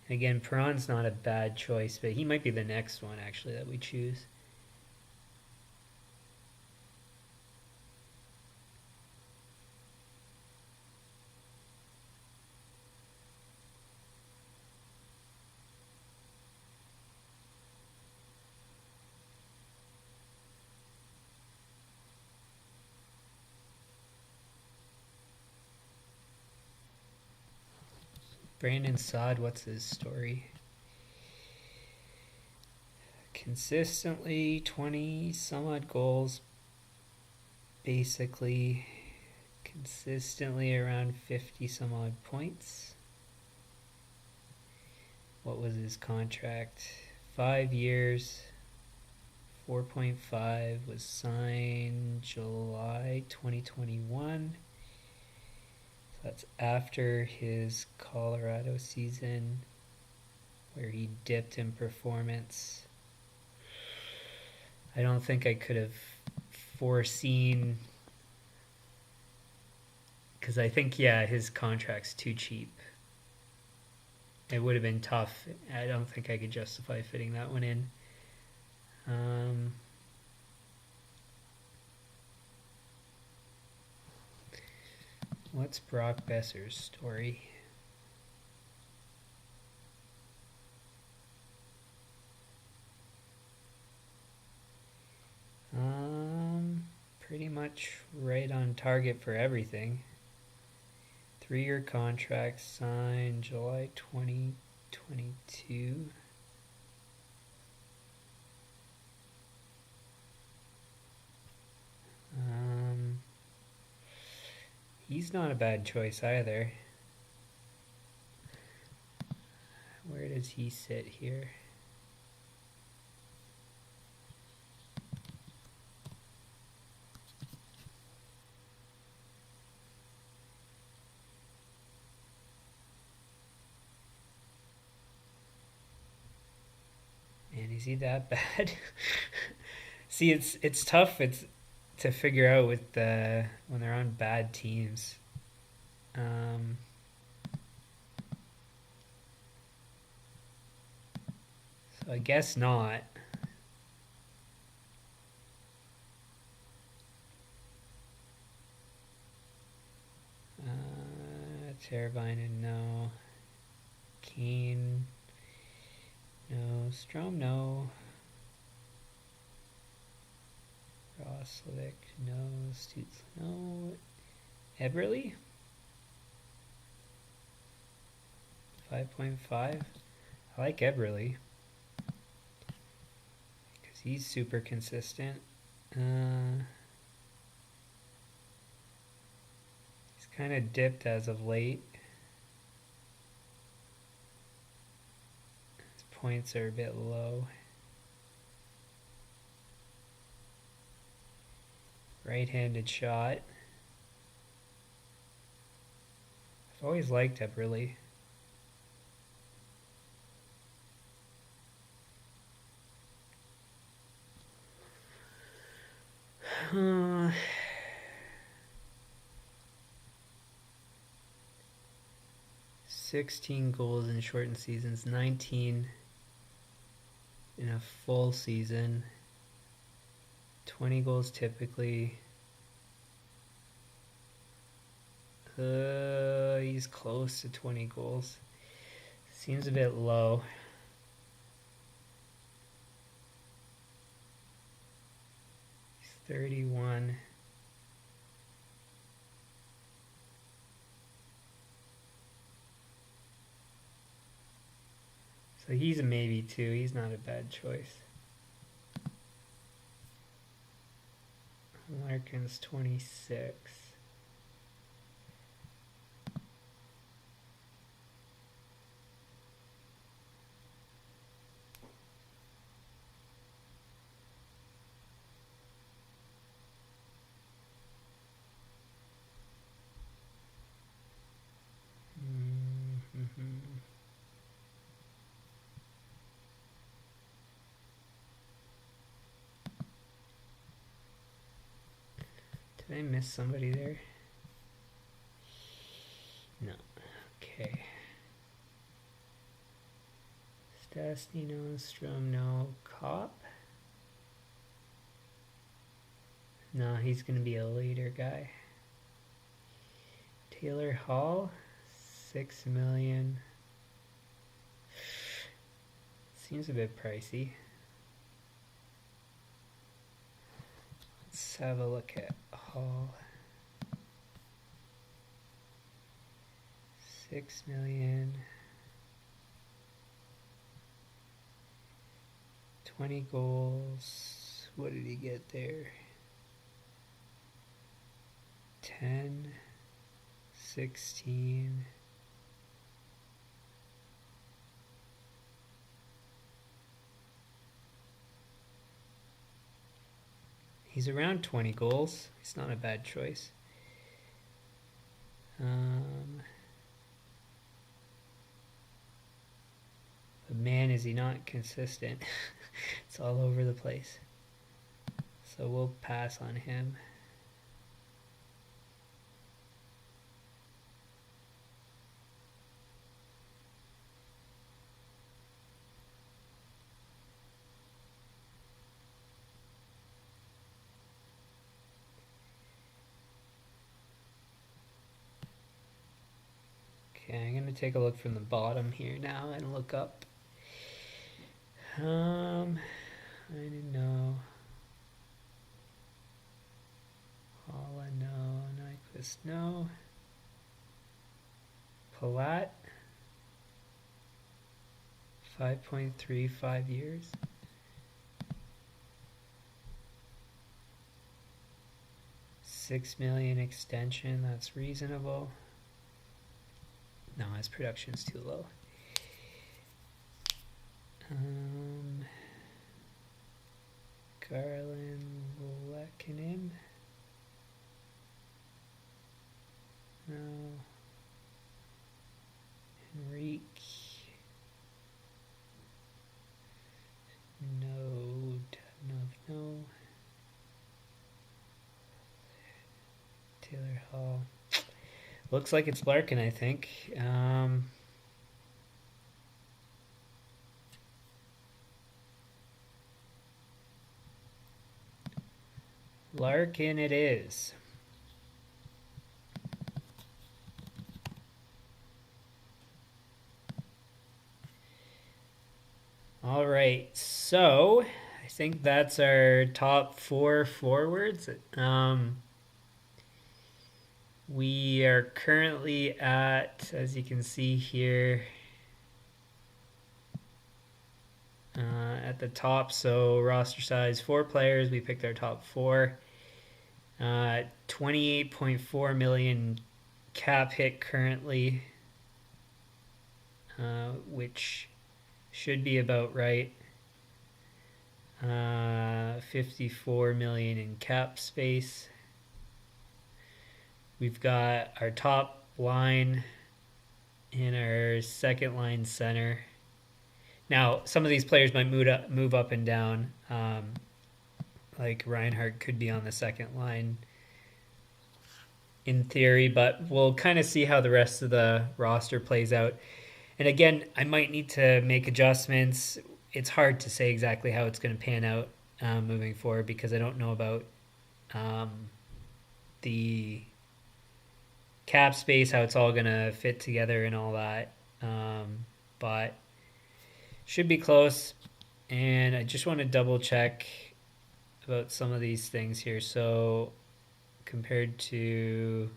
Again, Perron's not a bad choice, but he might be the next one, actually, that we choose. Brandon Saad, what's his story? Consistently 20 some odd goals, basically consistently around 50 some odd points. What was his contract? 5 years, 4.5, was signed July 2021. That's after his Colorado season where he dipped in performance. I don't think I could have foreseen, because I think, yeah, his contract's too cheap. It would have been tough. I don't think I could justify fitting that one in. What's Brock Besser's story? Pretty much right on target for everything. 3-year contract signed July 2022. He's not a bad choice either. Where does he sit here? Man, is he that bad? See, it's tough. It's to figure out with when they're on bad teams. So I guess not. Teravainen, no. Kane, no. Strom, no. Roslovic, no. Stutz, no. Eberle? 5.5. I like Eberle because he's super consistent. He's kind of dipped as of late. His points are a bit low. Right-handed shot. I've always liked Eberle. Uh, 16 goals in shortened seasons, 19 in a full season, 20 goals typically. He's close to 20 goals. Seems a bit low. He's 31. So he's a maybe too. He's not a bad choice. Larkin's 26. Did I miss somebody there? No. Okay. Stastny, no. Strom, no. Cop? No, he's going to be a later guy. Taylor Hall, 6 million. Seems a bit pricey. Let's have a look at Hall. 6 million. 20 goals. What did he get there? 10, 16. He's around 20 goals. He's not a bad choice. But man, is he not consistent. It's all over the place. So we'll pass on him. Okay, I'm going to take a look from the bottom here now and look up. I don't know. All I know, Nyquist, no. Palat, 5.35 years. $6 million extension, that's reasonable. No, his production's too low. Garland, Lekanen. No. Henrique. No. Taylor Hall. Looks like it's Larkin, I think. Larkin it is. All right, so I think that's our top 4 forwards. We are currently at, as you can see here, at the top. So roster size 4 players. We picked our top 4. 28.4 million cap hit currently, which should be about right. 54 million in cap space. We've got our top line and our second line center. Now, some of these players might move up and down. Like Reinhardt could be on the second line in theory, but we'll kind of see how the rest of the roster plays out. And again, I might need to make adjustments. It's hard to say exactly how it's going to pan out moving forward because I don't know about the cap space, how it's all going to fit together and all that. But should be close. And I just want to double check about some of these things here. So compared to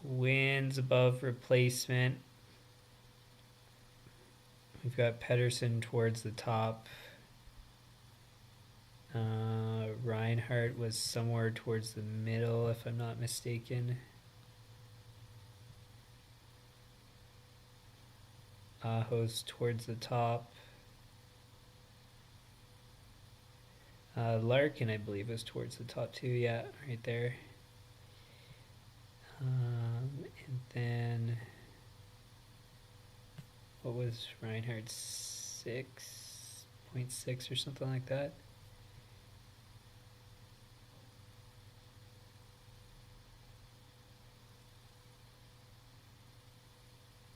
wins above replacement, we've got Pedersen towards the top. Reinhardt was somewhere towards the middle, if I'm not mistaken. Aho's towards the top. Larkin, I believe, was towards the top too. Yeah, right there. And then what was Reinhardt? 6.6 or something like that.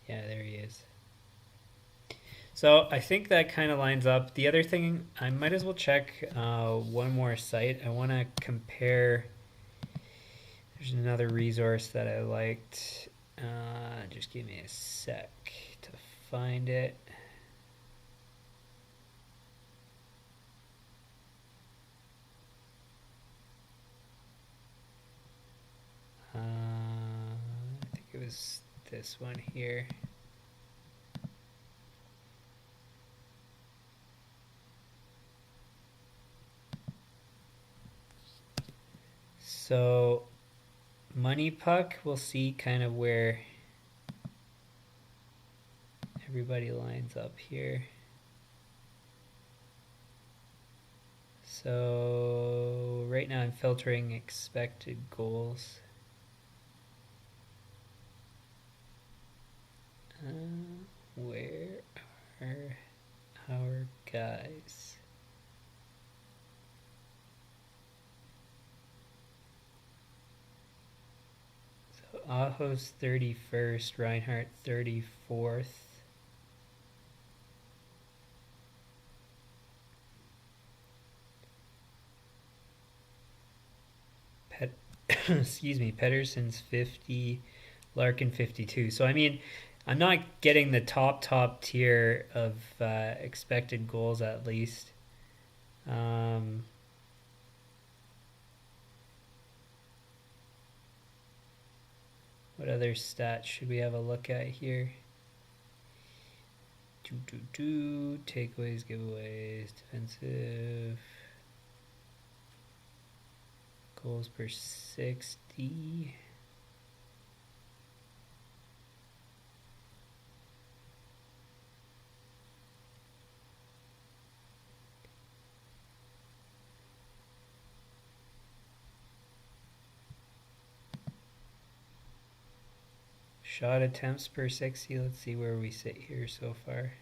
Yeah, there he is. So I think that kind of lines up. The other thing, I might as well check one more site. I want to compare. There's another resource that I liked. Just give me a sec to find it. I think it was this one here. So MoneyPuck, we'll see kind of where everybody lines up here. So right now I'm filtering expected goals. Where are our guys? Aho's 31st, Reinhardt 34th. Excuse me, Pedersen's 50, Larkin 52. So I mean, I'm not getting the top tier of expected goals at least. What other stats should we have a look at here? Takeaways, giveaways, defensive, goals per 60. Shot attempts per 60. Let's see where we sit here so far.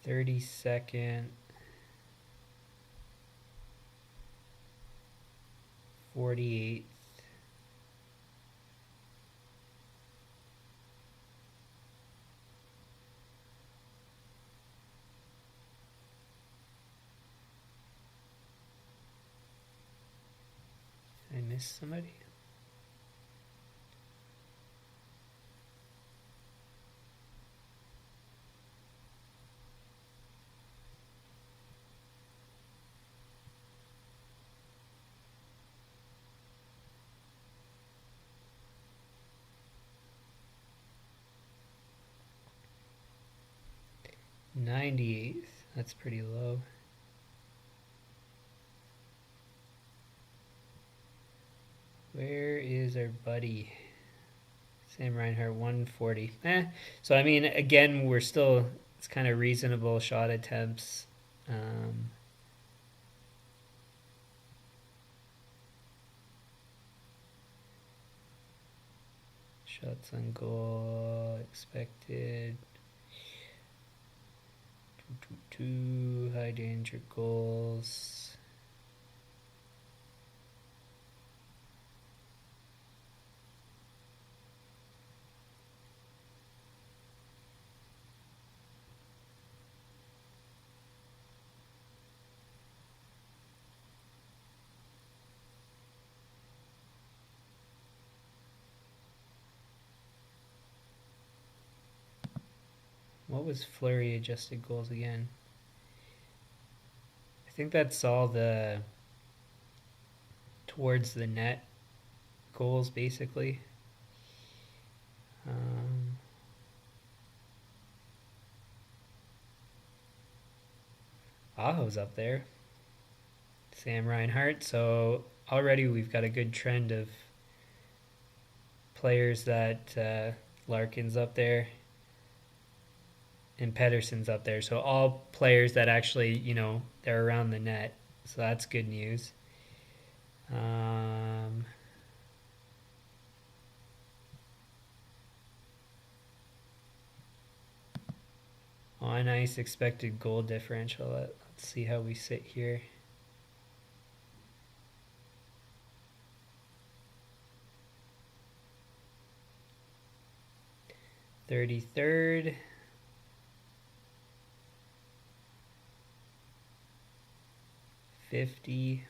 (30-second), 48th, I missed somebody. (98th). That's pretty low. Where is our buddy? Sam Reinhardt, 140. So I mean, again, we're still, it's kind of reasonable shot attempts. Shots on goal expected. 2 high danger goals. What was Fleury adjusted goals again? I think that's all the towards the net goals, basically. Aho's up there. Sam Reinhardt. So already we've got a good trend of players that Larkin's up there and Pedersen's up there. So all players that actually, they're around the net. So that's good news. On ice expected goal differential. Let's see how we sit here. (33rd). 50.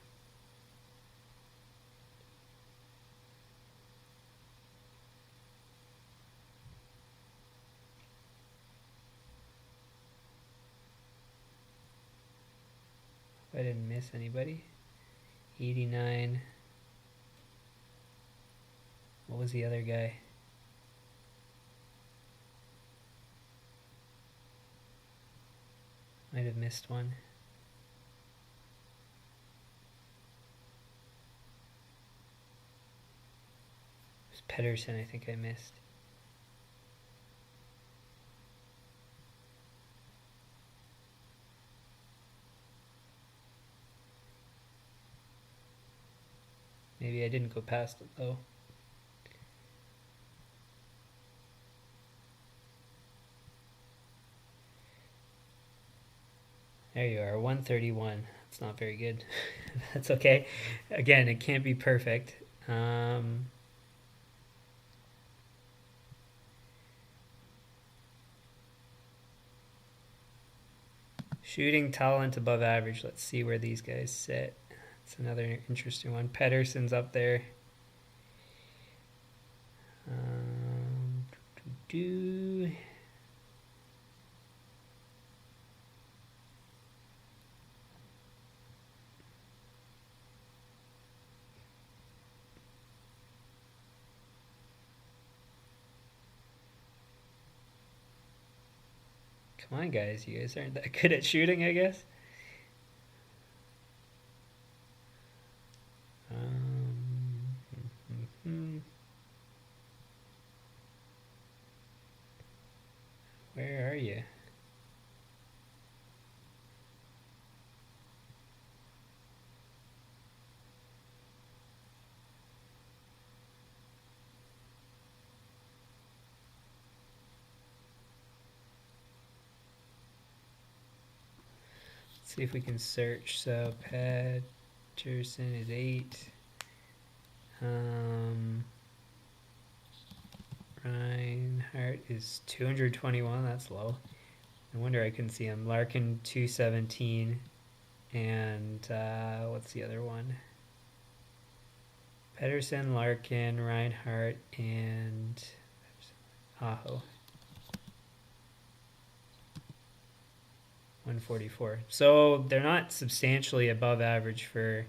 I didn't miss anybody. 89. What was the other guy? Might have missed one. It was Pedersen, I think I missed. Maybe I didn't go past it though. There you are, 131. It's not very good. That's okay. Again, it can't be perfect. Shooting talent above average. Let's see where these guys sit. It's another interesting one. Pedersen's up there. Do Come on, guys. You guys aren't that good at shooting, I guess. Where are you? Let's see if we can search. So Patterson is 8. Reinhardt is 221. That's low. No wonder I couldn't see him. Larkin 217. And what's the other one? Pedersen, Larkin, Reinhardt, and Aho. 144. So they're not substantially above average for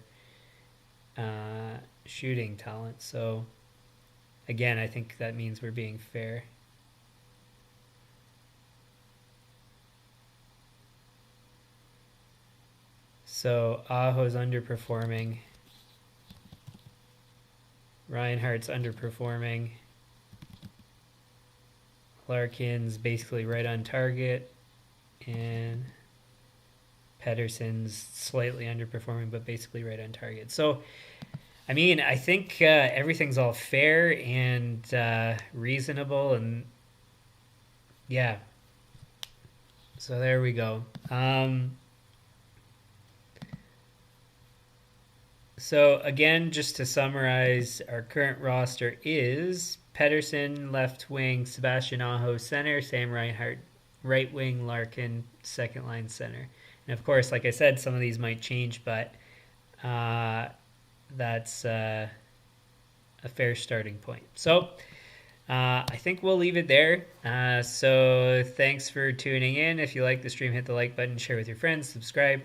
shooting talent. So again, I think that means we're being fair. So Aho's underperforming. Reinhardt's underperforming. Larkin's basically right on target. And Pedersen's slightly underperforming, but basically right on target. So, I mean, I think everything's all fair and reasonable. And yeah. So there we go. So again, just to summarize, our current roster is Pedersen, left wing, Sebastian Aho, center, Sam Reinhart, right wing, Larkin, second line center. And of course, like I said, some of these might change, but that's a fair starting point. So I think we'll leave it there. So thanks for tuning in. If you like the stream, hit the like button, share with your friends, subscribe,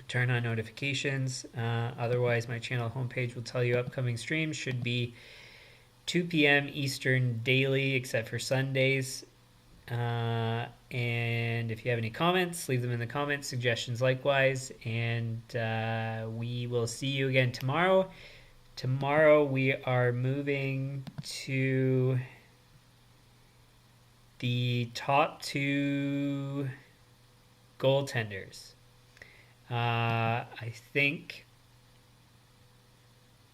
turn on notifications. Otherwise, my channel homepage will tell you upcoming streams should be 2 p.m. Eastern daily, except for Sundays. And if you have any comments, leave them in the comments, suggestions likewise. And we will see you again tomorrow. Tomorrow we are moving to the top 2 goaltenders. I think,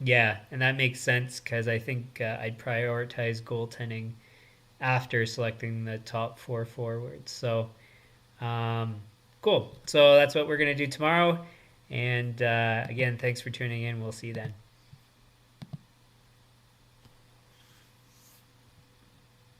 yeah, and that makes sense because I think I'd prioritize goaltending after selecting the top 4 forwards. So, cool. So that's what we're going to do tomorrow. And again, thanks for tuning in. We'll see you then.